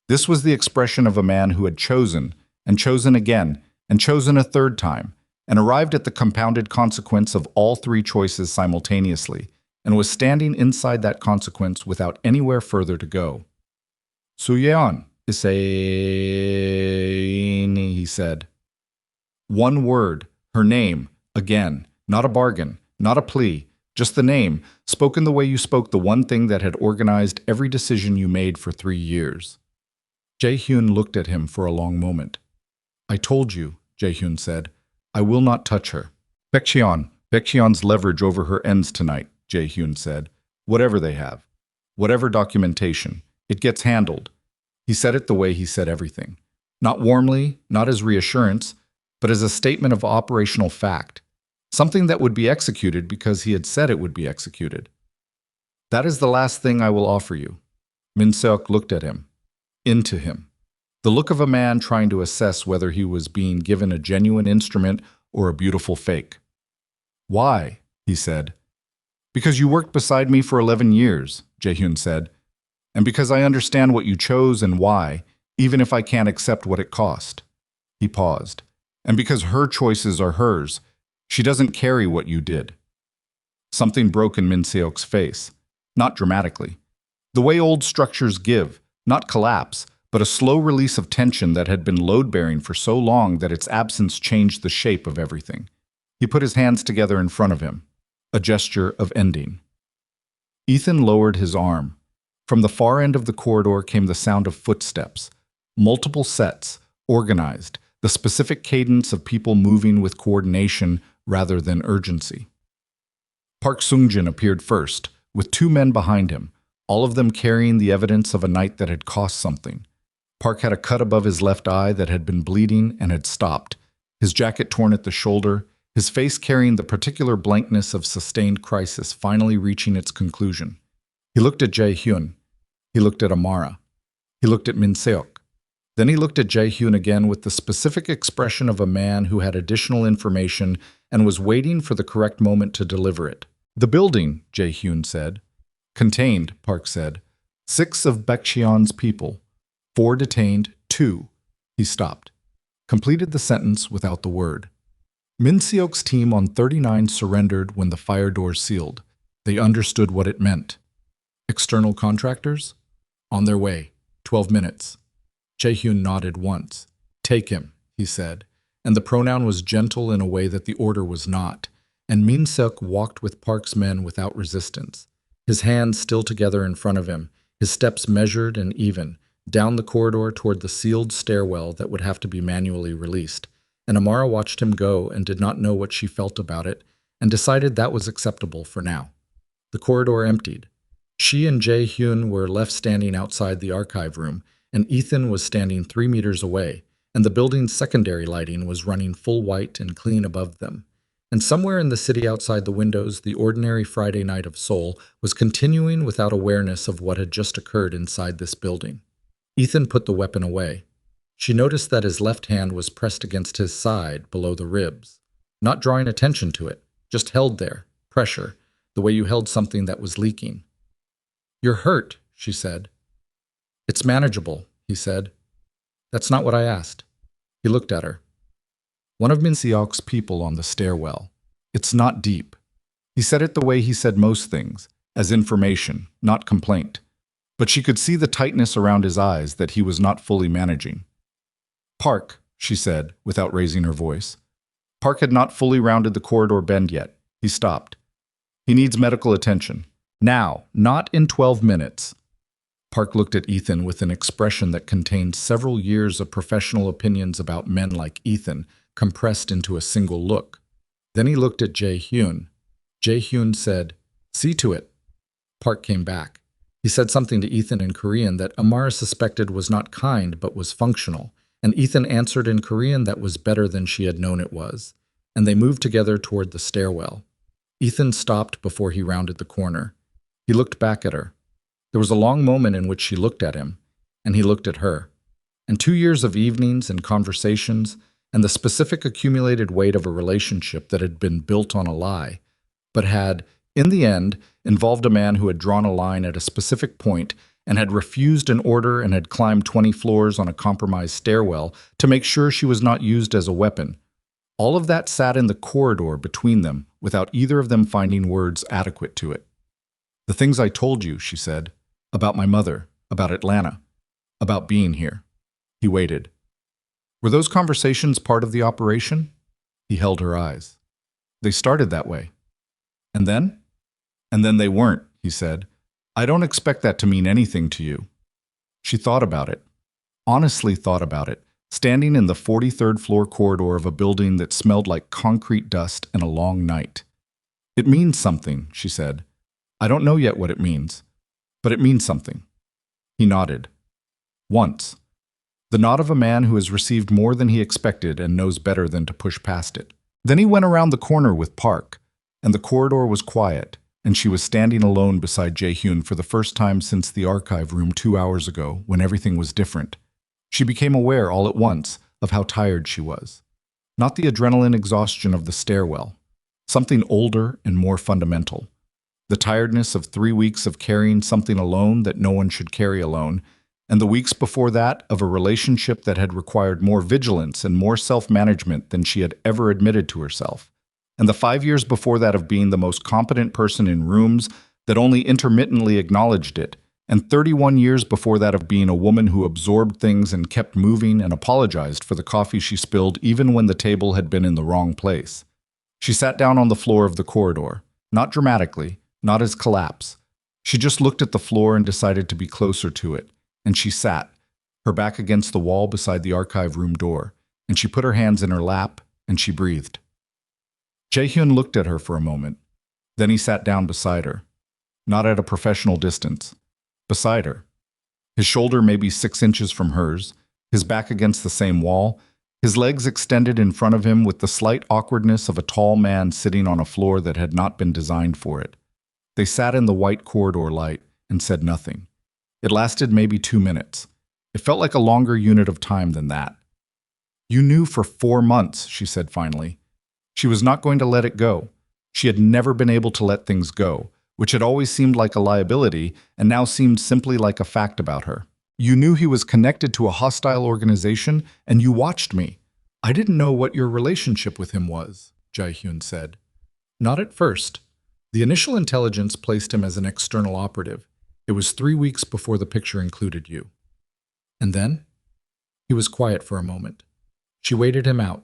This was the expression of a man who had chosen, and chosen again, and chosen a third time, and arrived at the compounded consequence of all 3 choices simultaneously, and was standing inside that consequence without anywhere further to go. "Suyeon, he said. One word, her name, again, not a bargain, not a plea, just the name, spoken the way you spoke the one thing that had organized every decision you made for 3 years. Jae-hyun looked at him for a long moment. "I told you," Jae-hyun said. "I will not touch her." Baekhyun's leverage over her ends tonight, Jae-hyun said. "Whatever they have. Whatever documentation. It gets handled." He said it the way he said everything. Not warmly, not as reassurance, but as a statement of operational fact. Something that would be executed because he had said it would be executed. "That is the last thing I will offer you." Min Seok looked at him. Into him. The look of a man trying to assess whether he was being given a genuine instrument or a beautiful fake. "Why?" he said. "Because you worked beside me for 11 years, Jae-hyun said. "And because I understand what you chose and why, even if I can't accept what it cost." He paused. "And because her choices are hers, she doesn't carry what you did." Something broke in Min Seok's face. Not dramatically. The way old structures give, not collapse, but a slow release of tension that had been load-bearing for so long that its absence changed the shape of everything. He put his hands together in front of him. A gesture of ending. Ethan lowered his arm. From the far end of the corridor came the sound of footsteps. Multiple sets, organized, the specific cadence of people moving with coordination rather than urgency. Park Sung-jin appeared first, with 2 men behind him, all of them carrying the evidence of a night that had cost something. Park had a cut above his left eye that had been bleeding and had stopped, his jacket torn at the shoulder, his face carrying the particular blankness of sustained crisis finally reaching its conclusion. He looked at Jae-hyun. He looked at Amara. He looked at Min Seok. Then he looked at Jae-hyun again with the specific expression of a man who had additional information and was waiting for the correct moment to deliver it. "The building," Jae-hyun said. "Contained," Park said. 6 of Baekhyun's people. 4 detained, 2. He stopped. Completed the sentence without the word. Min Seok's team on 39 surrendered when the fire doors sealed. They understood what it meant. External contractors? On their way. 12 minutes. Jae-hyun nodded once. "Take him," he said, and the pronoun was gentle in a way that the order was not, and Min Seok walked with Park's men without resistance, his hands still together in front of him, his steps measured and even, down the corridor toward the sealed stairwell that would have to be manually released, and Amara watched him go and did not know what she felt about it, and decided that was acceptable for now. The corridor emptied. She and Jae-hyun were left standing outside the archive room, and Ethan was standing 3 meters away, and the building's secondary lighting was running full white and clean above them. And somewhere in the city outside the windows, the ordinary Friday night of Seoul was continuing without awareness of what had just occurred inside this building. Ethan put the weapon away. She noticed that his left hand was pressed against his side, below the ribs. Not drawing attention to it, just held there, pressure, the way you held something that was leaking. "You're hurt," she said. "It's manageable," he said. "That's not what I asked." He looked at her. "One of Min Seok's people on the stairwell. It's not deep." He said it the way he said most things, as information, not complaint. But she could see the tightness around his eyes that he was not fully managing. "Park," she said, without raising her voice. Park had not fully rounded the corridor bend yet. He stopped. He needs medical attention. Now, not in 12 minutes. Park looked at Ethan with an expression that contained several years of professional opinions about men like Ethan compressed into a single look. Then he looked at Jae-hyun. Jae-hyun said, "See to it." Park came back. He said something to Ethan in Korean that Amara suspected was not kind but was functional, and Ethan answered in Korean that was better than she had known it was, and they moved together toward the stairwell. Ethan stopped before he rounded the corner. He looked back at her. There was a long moment in which she looked at him, and he looked at her. And 2 years of evenings and conversations, and the specific accumulated weight of a relationship that had been built on a lie, but had, in the end, involved a man who had drawn a line at a specific point and had refused an order and had climbed 20 floors on a compromised stairwell to make sure she was not used as a weapon. All of that sat in the corridor between them without either of them finding words adequate to it. "The things I told you," she said, "about my mother, about Atlanta, about being here." He waited. "Were those conversations part of the operation?" He held her eyes. "They started that way." "And then?" "And then they weren't," he said. "I don't expect that to mean anything to you." She thought about it. Honestly thought about it, standing in the 43rd floor corridor of a building that smelled like concrete dust and a long night. "It means something," she said. "I don't know yet what it means, but it means something." He nodded. "Once." The nod of a man who has received more than he expected and knows better than to push past it. Then he went around the corner with Park, and the corridor was quiet, and she was standing alone beside Jae-hyun for the first time since the archive room 2 hours ago, when everything was different. She became aware all at once of how tired she was. Not the adrenaline exhaustion of the stairwell. Something older and more fundamental. The tiredness of 3 weeks of carrying something alone that no one should carry alone, and the weeks before that of a relationship that had required more vigilance and more self-management than she had ever admitted to herself, and the 5 years before that of being the most competent person in rooms that only intermittently acknowledged it, and 31 years before that of being a woman who absorbed things and kept moving and apologized for the coffee she spilled even when the table had been in the wrong place. She sat down on the floor of the corridor, not dramatically, not as collapse. She just looked at the floor and decided to be closer to it, and she sat, her back against the wall beside the archive room door, and she put her hands in her lap, and she breathed. Jae-hyun looked at her for a moment. Then he sat down beside her, not at a professional distance, beside her. His shoulder maybe 6 inches from hers, his back against the same wall, his legs extended in front of him with the slight awkwardness of a tall man sitting on a floor that had not been designed for it. They sat in the white corridor light and said nothing. It lasted maybe 2 minutes. It felt like a longer unit of time than that. "You knew for 4 months," she said finally. She was not going to let it go. She had never been able to let things go, which had always seemed like a liability and now seemed simply like a fact about her. "You knew he was connected to a hostile organization, and you watched me." "I didn't know what your relationship with him was," Jae-hyun said. "Not at first. The initial intelligence placed him as an external operative. It was 3 weeks before the picture included you." "And then?" He was quiet for a moment. She waited him out.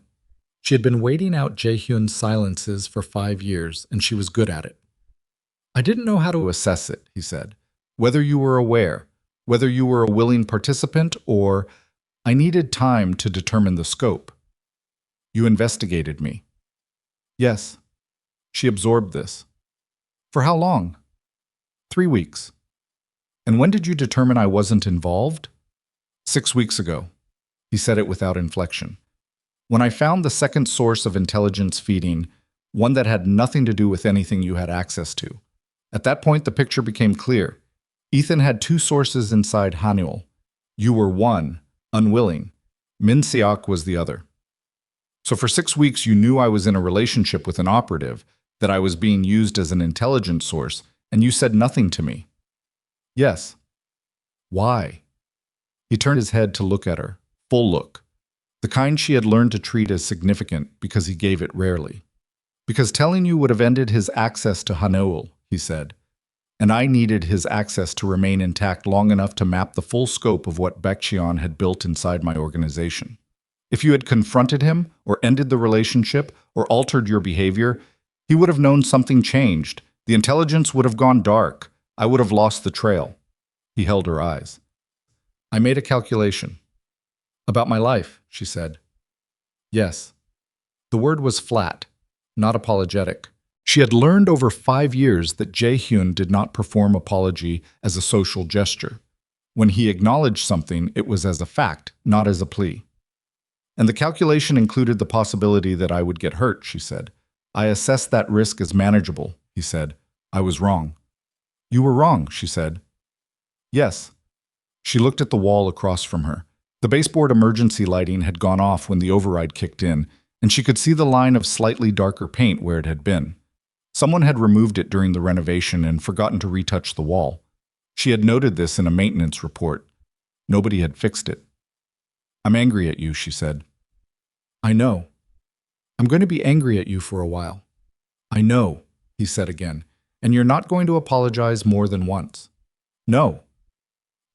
She had been waiting out Jae-hyun's silences for 5 years, and she was good at it. "I didn't know how to assess it," he said. "Whether you were aware, whether you were a willing participant, or I needed time to determine the scope." "You investigated me." "Yes." She absorbed this. "For how long?" 3 weeks. "And when did you determine I wasn't involved?" 6 weeks ago. He said it without inflection. "When I found the second source of intelligence feeding, one that had nothing to do with anything you had access to. At that point, the picture became clear. Ethan had 2 sources inside Hanuel. You were one, unwilling. Min Seok was the other. So for 6 weeks, you knew I was in a relationship with an operative, that I was being used as an intelligence source, and you said nothing to me." "Yes." "Why?" He turned his head to look at her, full look. The kind she had learned to treat as significant because he gave it rarely. "Because telling you would have ended his access to Hanuel," he said. "And I needed his access to remain intact long enough to map the full scope of what Baekjeon had built inside my organization." If you had confronted him, or ended the relationship, or altered your behavior, he would have known something changed. The intelligence would have gone dark. I would have lost the trail. He held her eyes. I made a calculation. About my life, she said. Yes. The word was flat, not apologetic. She had learned over 5 years that Jae-hyun did not perform apology as a social gesture. When he acknowledged something, it was as a fact, not as a plea. And the calculation included the possibility that I would get hurt, she said. I assessed that risk as manageable, he said. I was wrong. You were wrong, she said. Yes. She looked at the wall across from her. The baseboard emergency lighting had gone off when the override kicked in, and she could see the line of slightly darker paint where it had been. Someone had removed it during the renovation and forgotten to retouch the wall. She had noted this in a maintenance report. Nobody had fixed it. I'm angry at you, she said. I know. I'm going to be angry at you for a while. I know, he said again, and you're not going to apologize more than once. No.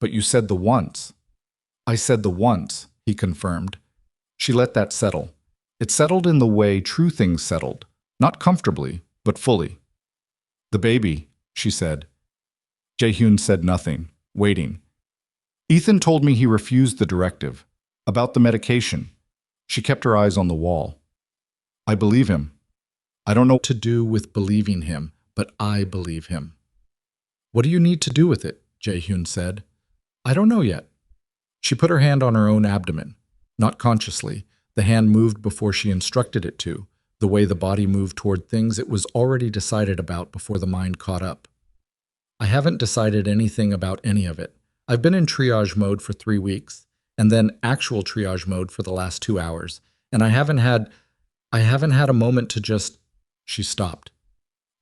But you said the once. I said the once, he confirmed. She let that settle. It settled in the way true things settled, not comfortably, but fully. The baby, she said. Jae-hyun said nothing, waiting. Ethan told me he refused the directive. About the medication. She kept her eyes on the wall. I believe him. I don't know what to do with believing him, but I believe him. What do you need to do with it? Jae-hyun said. I don't know yet. She put her hand on her own abdomen. Not consciously. The hand moved before she instructed it to, the way the body moved toward things it was already decided about before the mind caught up. I haven't decided anything about any of it. I've been in triage mode for 3 weeks, and then actual triage mode for the last 2 hours, and I haven't had a moment to just... She stopped.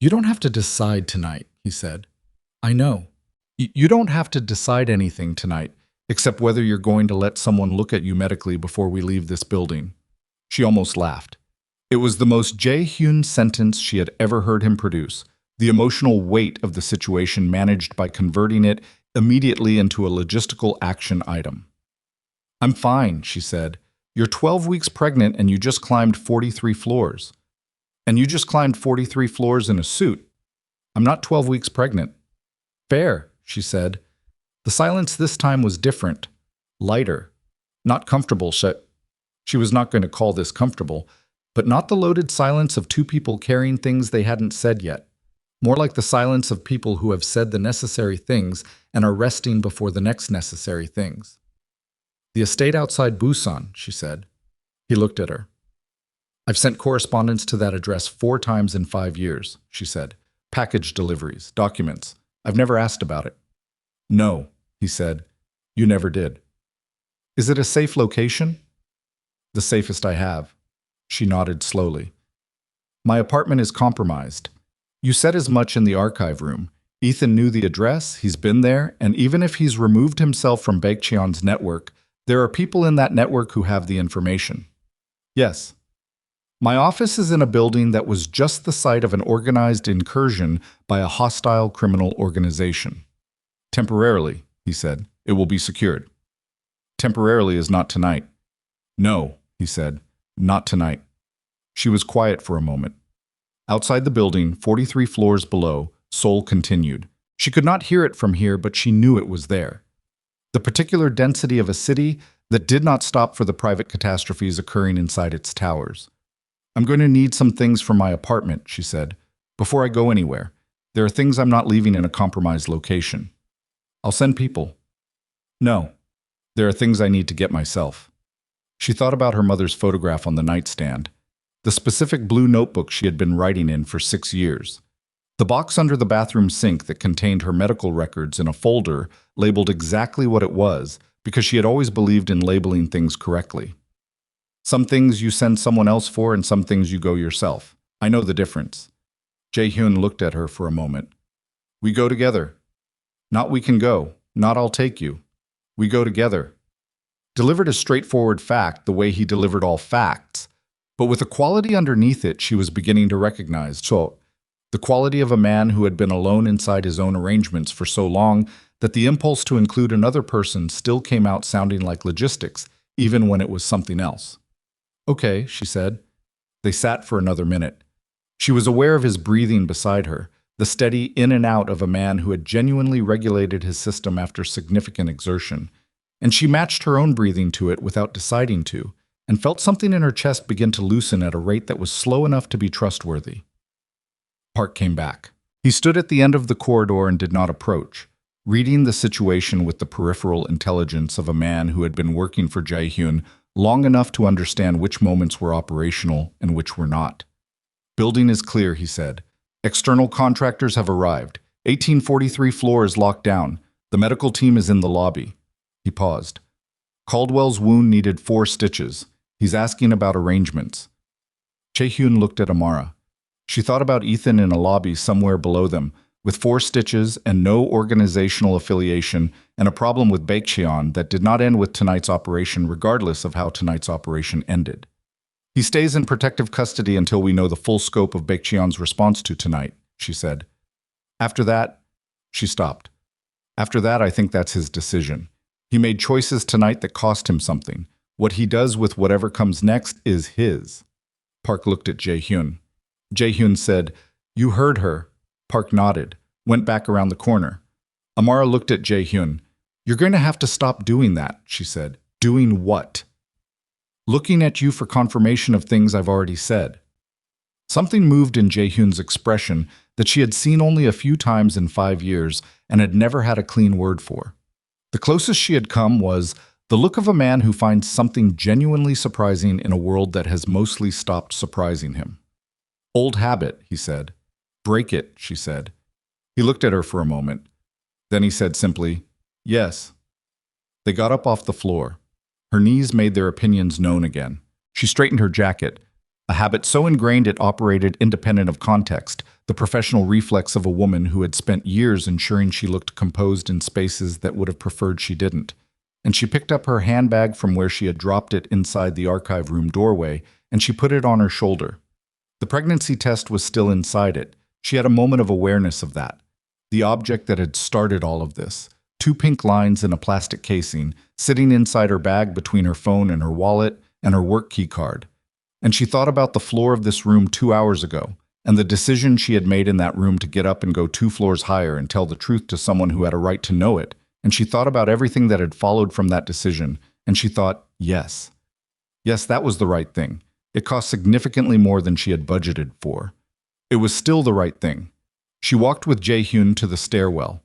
You don't have to decide tonight, he said. I know. You don't have to decide anything tonight, except whether you're going to let someone look at you medically before we leave this building. She almost laughed. It was the most Jae-hyun sentence she had ever heard him produce, the emotional weight of the situation managed by converting it immediately into a logistical action item. I'm fine, she said. You're 12 weeks pregnant and you just climbed 43 floors. And you just climbed 43 floors in a suit. I'm not 12 weeks pregnant. Fair, she said. The silence this time was different, lighter, not comfortable. She was not going to call this comfortable, but not the loaded silence of two people carrying things they hadn't said yet. More like the silence of people who have said the necessary things and are resting before the next necessary things. The estate outside Busan, she said. He looked at her. I've sent correspondence to that address 4 times in 5 years, she said. Package deliveries, documents. I've never asked about it. No, he said. You never did. Is it a safe location? The safest I have. She nodded slowly. My apartment is compromised. You said as much in the archive room. Ethan knew the address, he's been there, and even if he's removed himself from Baekcheon's network, there are people in that network who have the information. Yes. My office is in a building that was just the site of an organized incursion by a hostile criminal organization. Temporarily, he said, it will be secured. Temporarily is not tonight. No, he said, not tonight. She was quiet for a moment. Outside the building, 43 floors below, Seoul continued. She could not hear it from here, but she knew it was there. The particular density of a city that did not stop for the private catastrophes occurring inside its towers. I'm going to need some things from my apartment, she said. Before I go anywhere, there are things I'm not leaving in a compromised location. I'll send people. No, there are things I need to get myself. She thought about her mother's photograph on the nightstand, the specific blue notebook she had been writing in for 6 years, the box under the bathroom sink that contained her medical records in a folder labeled exactly what it was because she had always believed in labeling things correctly. Some things you send someone else for and some things you go yourself. I know the difference. Jae-hyun looked at her for a moment. We go together. Not we can go, not I'll take you. We go together. Delivered a straightforward fact the way he delivered all facts, but with a quality underneath it she was beginning to recognize. So, the quality of a man who had been alone inside his own arrangements for so long that the impulse to include another person still came out sounding like logistics, even when it was something else. Okay, she said. They sat for another minute. She was aware of his breathing beside her, the steady in and out of a man who had genuinely regulated his system after significant exertion, and she matched her own breathing to it without deciding to, and felt something in her chest begin to loosen at a rate that was slow enough to be trustworthy. Park came back. He stood at the end of the corridor and did not approach, reading the situation with the peripheral intelligence of a man who had been working for Jae-hyun long enough to understand which moments were operational and which were not. Building is clear, he said. External contractors have arrived. 1843 floor is locked down. The medical team is in the lobby. He paused. Caldwell's wound needed 4 stitches. He's asking about arrangements. Jae-hyun looked at Amara. She thought about Ethan in a lobby somewhere below them, with 4 stitches and no organizational affiliation, and a problem with Baekcheon that did not end with tonight's operation regardless of how tonight's operation ended. He stays in protective custody until we know the full scope of Baekcheon's response to tonight, she said. After that, she stopped. After that, I think that's his decision. He made choices tonight that cost him something. What he does with whatever comes next is his. Park looked at Jae-hyun. Jae-hyun said, "You heard her." Park nodded, went back around the corner. Amara looked at Jae-hyun. "You're going to have to stop doing that," she said. "Doing what?" "Looking at you for confirmation of things I've already said." Something moved in Jae-hyun's expression that she had seen only a few times in 5 years and had never had a clean word for. The closest she had come was the look of a man who finds something genuinely surprising in a world that has mostly stopped surprising him. "Old habit," he said. "Break it," she said. He looked at her for a moment. Then he said simply, "Yes." They got up off the floor. Her knees made their opinions known again. She straightened her jacket, a habit so ingrained it operated independent of context, the professional reflex of a woman who had spent years ensuring she looked composed in spaces that would have preferred she didn't. And she picked up her handbag from where she had dropped it inside the archive room doorway, and she put it on her shoulder. The pregnancy test was still inside it. She had a moment of awareness of that. The object that had started all of this. 2 pink lines in a plastic casing, sitting inside her bag between her phone and her wallet and her work key card. And she thought about the floor of this room 2 hours ago, and the decision she had made in that room to get up and go 2 floors higher and tell the truth to someone who had a right to know it. And she thought about everything that had followed from that decision, and she thought, yes. Yes, that was the right thing. It cost significantly more than she had budgeted for. It was still the right thing. She walked with Jae-hyun to the stairwell.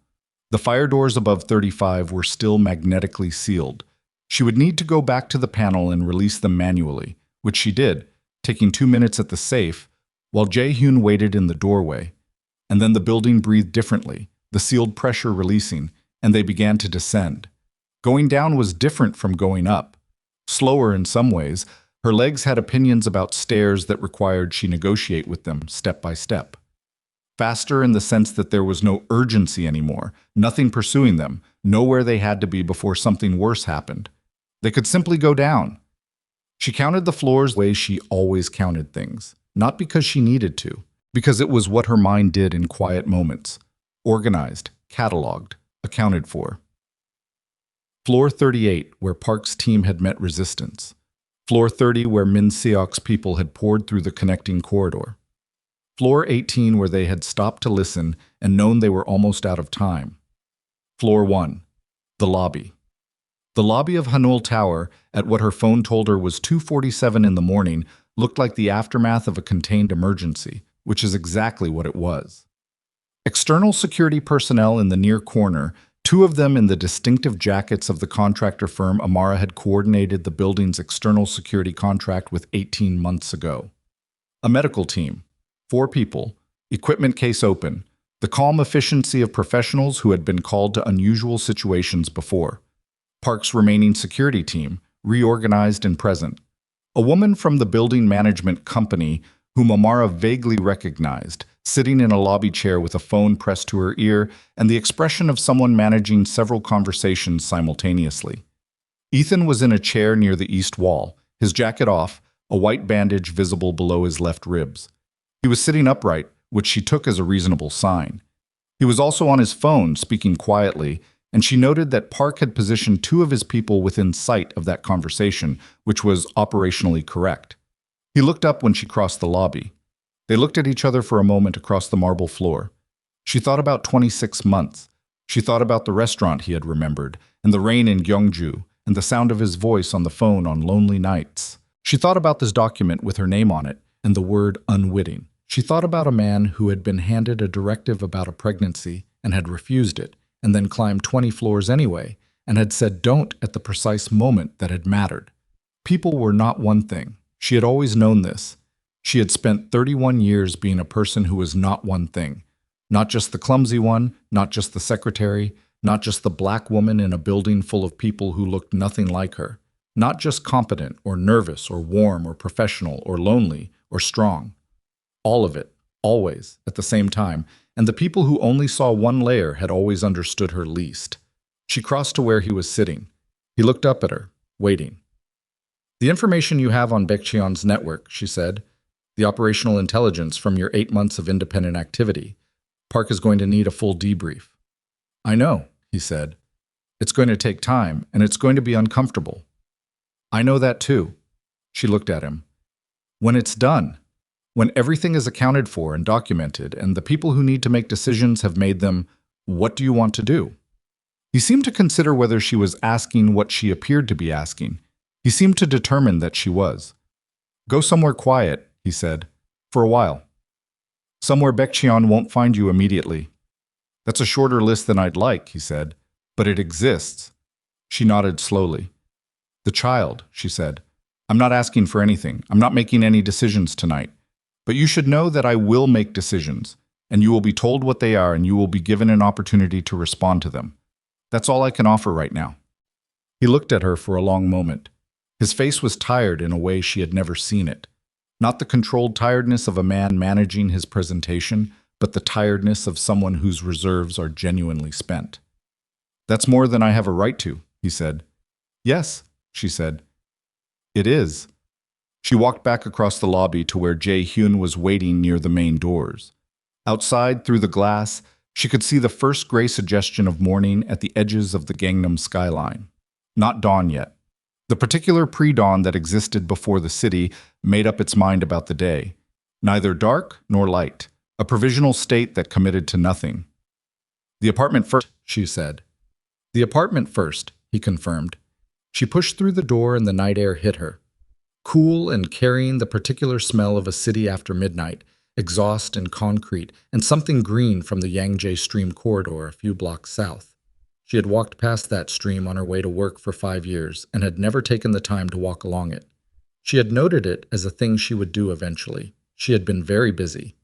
The fire doors above 35 were still magnetically sealed. She would need to go back to the panel and release them manually, which she did, taking 2 minutes at the safe, while Jae-hyun waited in the doorway. And then the building breathed differently, the sealed pressure releasing, and they began to descend. Going down was different from going up. Slower in some ways, her legs had opinions about stairs that required she negotiate with them step by step. Faster in the sense that there was no urgency anymore, nothing pursuing them, nowhere they had to be before something worse happened. They could simply go down. She counted the floors the way she always counted things, not because she needed to, because it was what her mind did in quiet moments. Organized, cataloged, accounted for. Floor 38, where Park's team had met resistance. Floor 30, where Min Seok's people had poured through the connecting corridor. Floor 18, where they had stopped to listen and known they were almost out of time. Floor 1, the lobby. The lobby of Hanul Tower, at what her phone told her was 2:47 in the morning, looked like the aftermath of a contained emergency, which is exactly what it was. External security personnel in the near corner, 2 of them in the distinctive jackets of the contractor firm Amara had coordinated the building's external security contract with 18 months ago. A medical team, 4 people, equipment case open, the calm efficiency of professionals who had been called to unusual situations before. Park's remaining security team, reorganized and present. A woman from the building management company whom Amara vaguely recognized, sitting in a lobby chair with a phone pressed to her ear and the expression of someone managing several conversations simultaneously. Ethan was in a chair near the east wall, his jacket off, a white bandage visible below his left ribs. He was sitting upright, which she took as a reasonable sign. He was also on his phone, speaking quietly, and she noted that Park had positioned two of his people within sight of that conversation, which was operationally correct. He looked up when she crossed the lobby. They looked at each other for a moment across the marble floor. She thought about 26 months. She thought about the restaurant he had remembered, and the rain in Gyeongju, and the sound of his voice on the phone on lonely nights. She thought about this document with her name on it, and the word unwitting. She thought about a man who had been handed a directive about a pregnancy and had refused it, and then climbed 20 floors anyway, and had said don't at the precise moment that had mattered. People were not one thing. She had always known this. She had spent 31 years being a person who was not one thing. Not just the clumsy one, not just the secretary, not just the black woman in a building full of people who looked nothing like her. Not just competent or nervous or warm or professional or lonely or strong. All of it, always, at the same time, and the people who only saw one layer had always understood her least. She crossed to where he was sitting. He looked up at her, waiting. "The information you have on Baekcheon's network," she said, "the operational intelligence from your 8 months of independent activity. Park is going to need a full debrief." "I know," he said. "It's going to take time, and it's going to be uncomfortable." "I know that too." She looked at him. "When it's done, when everything is accounted for and documented, and the people who need to make decisions have made them, what do you want to do?" He seemed to consider whether she was asking what she appeared to be asking. He seemed to determine that she was. "Go somewhere quiet," he said, "for a while. Somewhere Baekcheon won't find you immediately." "That's a shorter list than I'd like," he said, "but it exists." She nodded slowly. "The child," she said. "I'm not asking for anything. I'm not making any decisions tonight. But you should know that I will make decisions, and you will be told what they are, and you will be given an opportunity to respond to them. That's all I can offer right now." He looked at her for a long moment. His face was tired in a way she had never seen it. Not the controlled tiredness of a man managing his presentation, but the tiredness of someone whose reserves are genuinely spent. "That's more than I have a right to," he said. "Yes," she said. "It is." She walked back across the lobby to where Jae-hyun was waiting near the main doors. Outside, through the glass, she could see the first gray suggestion of morning at the edges of the Gangnam skyline. Not dawn yet. The particular pre-dawn that existed before the city made up its mind about the day. Neither dark nor light. A provisional state that committed to nothing. "The apartment first," she said. "The apartment first," he confirmed. She pushed through the door and the night air hit her. Cool and carrying the particular smell of a city after midnight, exhaust and concrete, and something green from the Yangtze Stream corridor a few blocks south. She had walked past that stream on her way to work for 5 years and had never taken the time to walk along it. She had noted it as a thing she would do eventually. She had been very busy.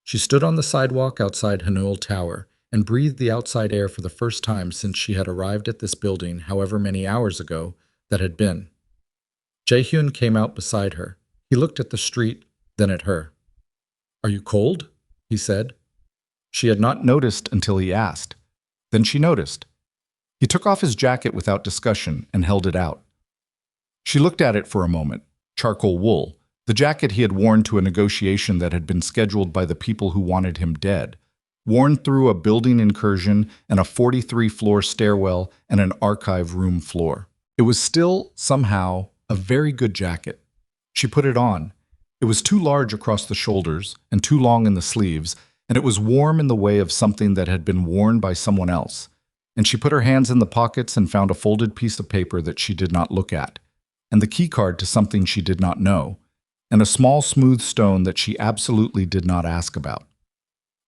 She stood on the sidewalk outside Hanoil Tower and breathed the outside air for the first time since she had arrived at this building however many hours ago that had been. Jae-hyun came out beside her. He looked at the street, then at her. "Are you cold?" he said. She had not noticed until he asked. Then she noticed. He took off his jacket without discussion and held it out. She looked at it for a moment. Charcoal wool, the jacket he had worn to a negotiation that had been scheduled by the people who wanted him dead. Worn through a building incursion and a 43-floor stairwell and an archive room floor. It was still, somehow, a very good jacket. She put it on. It was too large across the shoulders and too long in the sleeves, and it was warm in the way of something that had been worn by someone else. And she put her hands in the pockets and found a folded piece of paper that she did not look at, and the key card to something she did not know, and a small smooth stone that she absolutely did not ask about.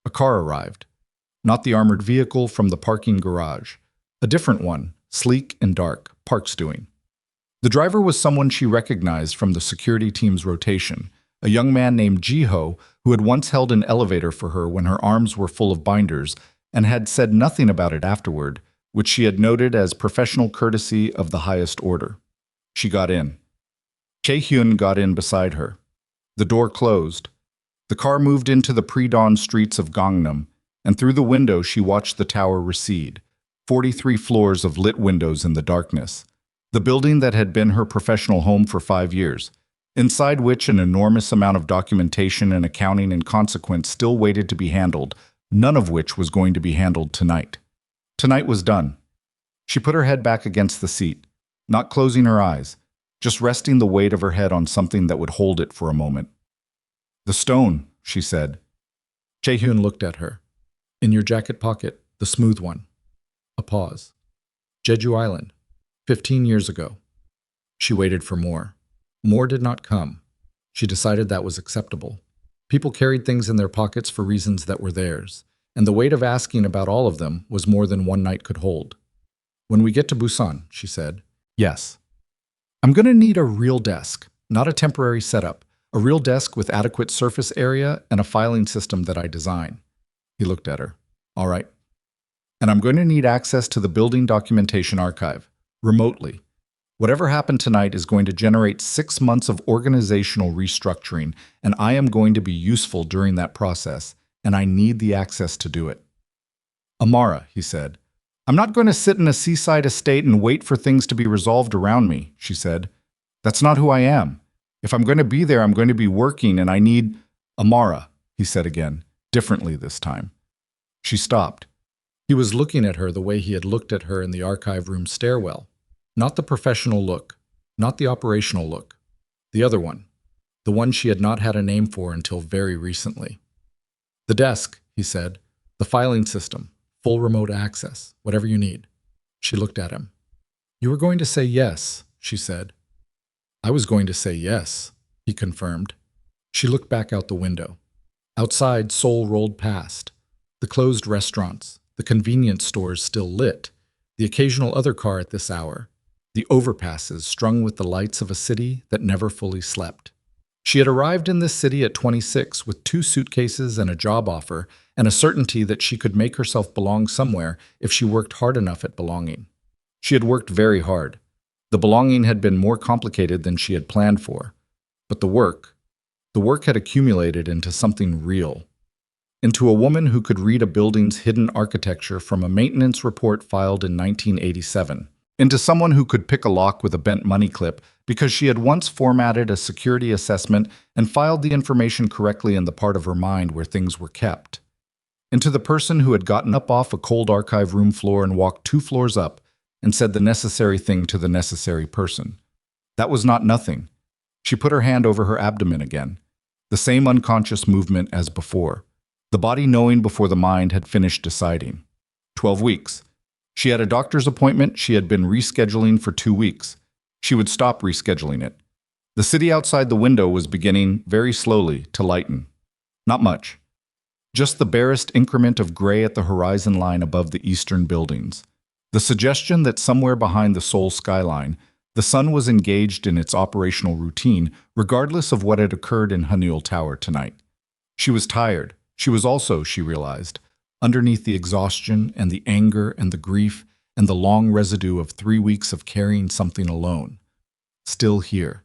A car arrived. Not the armored vehicle from the parking garage. A different one, sleek and dark, Park's doing. The driver was someone she recognized from the security team's rotation, a young man named Ji-ho who had once held an elevator for her when her arms were full of binders and had said nothing about it afterward, which she had noted as professional courtesy of the highest order. She got in. Jae-hyun got in beside her. The door closed. The car moved into the pre-dawn streets of Gangnam, and through the window she watched the tower recede, 43 floors of lit windows in the darkness. The building that had been her professional home for 5 years, inside which an enormous amount of documentation and accounting and consequence still waited to be handled, none of which was going to be handled tonight. Tonight was done. She put her head back against the seat, not closing her eyes, just resting the weight of her head on something that would hold it for a moment. "The stone," she said. Jae-hyun looked at her. "In your jacket pocket, the smooth one." A pause. "Jeju Island. 15 years ago." She waited for more. More did not come. She decided that was acceptable. People carried things in their pockets for reasons that were theirs, and the weight of asking about all of them was more than one night could hold. "When we get to Busan," she said. "Yes." "I'm going to need a real desk, not a temporary setup. A real desk with adequate surface area and a filing system that I design." He looked at her. "All right." "And I'm going to need access to the building documentation archive, remotely. Whatever happened tonight is going to generate 6 months of organizational restructuring, and I am going to be useful during that process, and I need the access to do it." "Amara," he said. "I'm not going to sit in a seaside estate and wait for things to be resolved around me," she said. "That's not who I am. If I'm going to be there, I'm going to be working, and I need—" "Amara," he said again, differently this time. She stopped. He was looking at her the way he had looked at her in the archive room stairwell. Not the professional look, not the operational look. The other one. The one she had not had a name for until very recently. "The desk," he said. "The filing system. Full remote access. Whatever you need." She looked at him. "You were going to say yes," she said. "I was going to say yes," he confirmed. She looked back out the window. Outside, Seoul rolled past. The closed restaurants, the convenience stores still lit, the occasional other car at this hour, the overpasses strung with the lights of a city that never fully slept. She had arrived in this city at 26 with 2 suitcases and a job offer and a certainty that she could make herself belong somewhere if she worked hard enough at belonging. She had worked very hard. The belonging had been more complicated than she had planned for. But the work had accumulated into something real. Into a woman who could read a building's hidden architecture from a maintenance report filed in 1987. Into someone who could pick a lock with a bent money clip because she had once formatted a security assessment and filed the information correctly in the part of her mind where things were kept. Into the person who had gotten up off a cold archive room floor and walked 2 floors up and said the necessary thing to the necessary person. That was not nothing. She put her hand over her abdomen again. The same unconscious movement as before. The body knowing before the mind had finished deciding. 12 weeks. She had a doctor's appointment she had been rescheduling for 2 weeks. She would stop rescheduling it. The city outside the window was beginning, very slowly, to lighten. Not much. Just the barest increment of gray at the horizon line above the eastern buildings. The suggestion that somewhere behind the Seoul skyline, the sun was engaged in its operational routine, regardless of what had occurred in Haneul Tower tonight. She was tired. She was also, she realized, underneath the exhaustion and the anger and the grief and the long residue of 3 weeks of carrying something alone. Still here.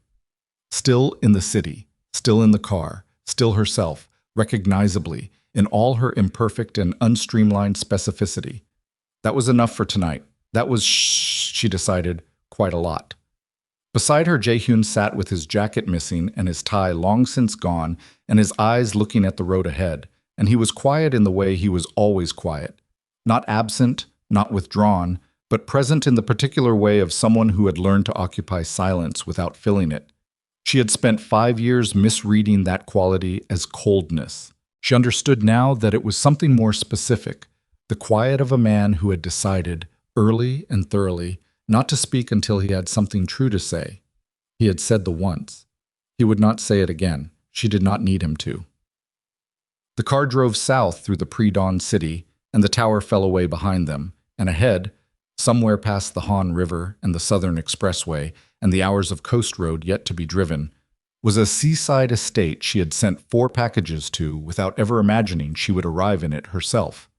Still in the city. Still in the car. Still herself, recognizably, in all her imperfect and unstreamlined specificity. That was enough for tonight. That was, she decided, quite a lot. Beside her, Jae-hyun sat with his jacket missing and his tie long since gone and his eyes looking at the road ahead, and he was quiet in the way he was always quiet. Not absent, not withdrawn, but present in the particular way of someone who had learned to occupy silence without filling it. She had spent 5 years misreading that quality as coldness. She understood now that it was something more specific, the quiet of a man who had decided, early and thoroughly, not to speak until he had something true to say. He had said the once. He would not say it again. She did not need him to. The car drove south through the pre-dawn city, and the tower fell away behind them, and ahead, somewhere past the Han River and the Southern Expressway and the hours of coast road yet to be driven, was a seaside estate she had sent 4 packages to without ever imagining she would arrive in it herself.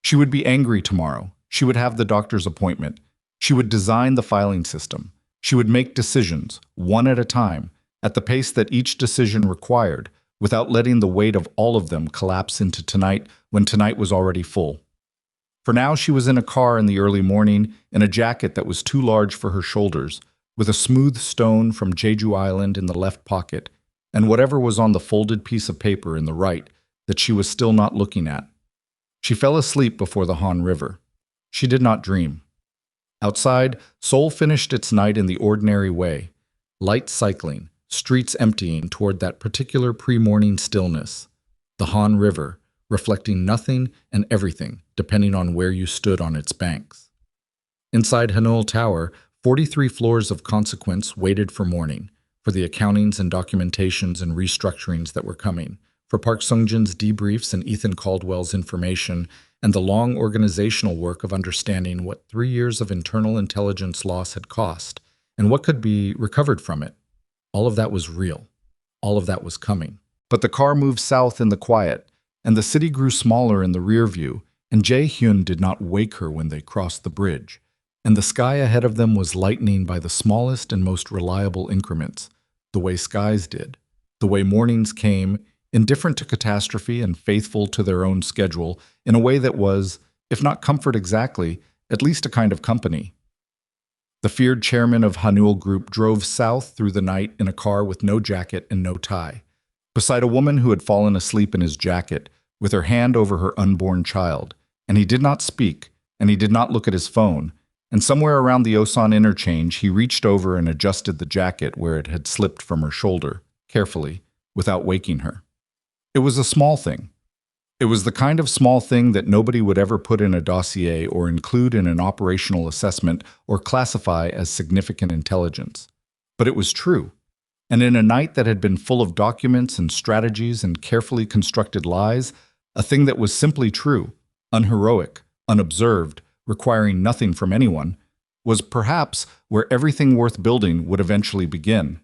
She would be angry tomorrow. She would have the doctor's appointment. She would design the filing system. She would make decisions, one at a time, at the pace that each decision required, without letting the weight of all of them collapse into tonight when tonight was already full. For now she was in a car in the early morning, in a jacket that was too large for her shoulders, with a smooth stone from Jeju Island in the left pocket, and whatever was on the folded piece of paper in the right that she was still not looking at. She fell asleep before the Han River. She did not dream. Outside, Seoul finished its night in the ordinary way. Light cycling, streets emptying toward that particular pre-morning stillness. The Han River, reflecting nothing and everything, depending on where you stood on its banks. Inside Hanul Tower, 43 floors of consequence waited for morning, for the accountings and documentations and restructurings that were coming, for Park Sung-jin's debriefs and Ethan Caldwell's information, and the long organizational work of understanding what 3 years of internal intelligence loss had cost, and what could be recovered from it. All of that was real. All of that was coming. But the car moved south in the quiet, and the city grew smaller in the rear view, and Jae-hyun did not wake her when they crossed the bridge. And the sky ahead of them was lightening by the smallest and most reliable increments, the way skies did, the way mornings came, indifferent to catastrophe and faithful to their own schedule, in a way that was, if not comfort exactly, at least a kind of company. The feared chairman of Hanul Group drove south through the night in a car with no jacket and no tie, beside a woman who had fallen asleep in his jacket, with her hand over her unborn child, and he did not speak, and he did not look at his phone, and somewhere around the Osan interchange he reached over and adjusted the jacket where it had slipped from her shoulder, carefully, without waking her. It was a small thing. It was the kind of small thing that nobody would ever put in a dossier or include in an operational assessment or classify as significant intelligence. But it was true. And in a night that had been full of documents and strategies and carefully constructed lies, a thing that was simply true, unheroic, unobserved, requiring nothing from anyone, was perhaps where everything worth building would eventually begin.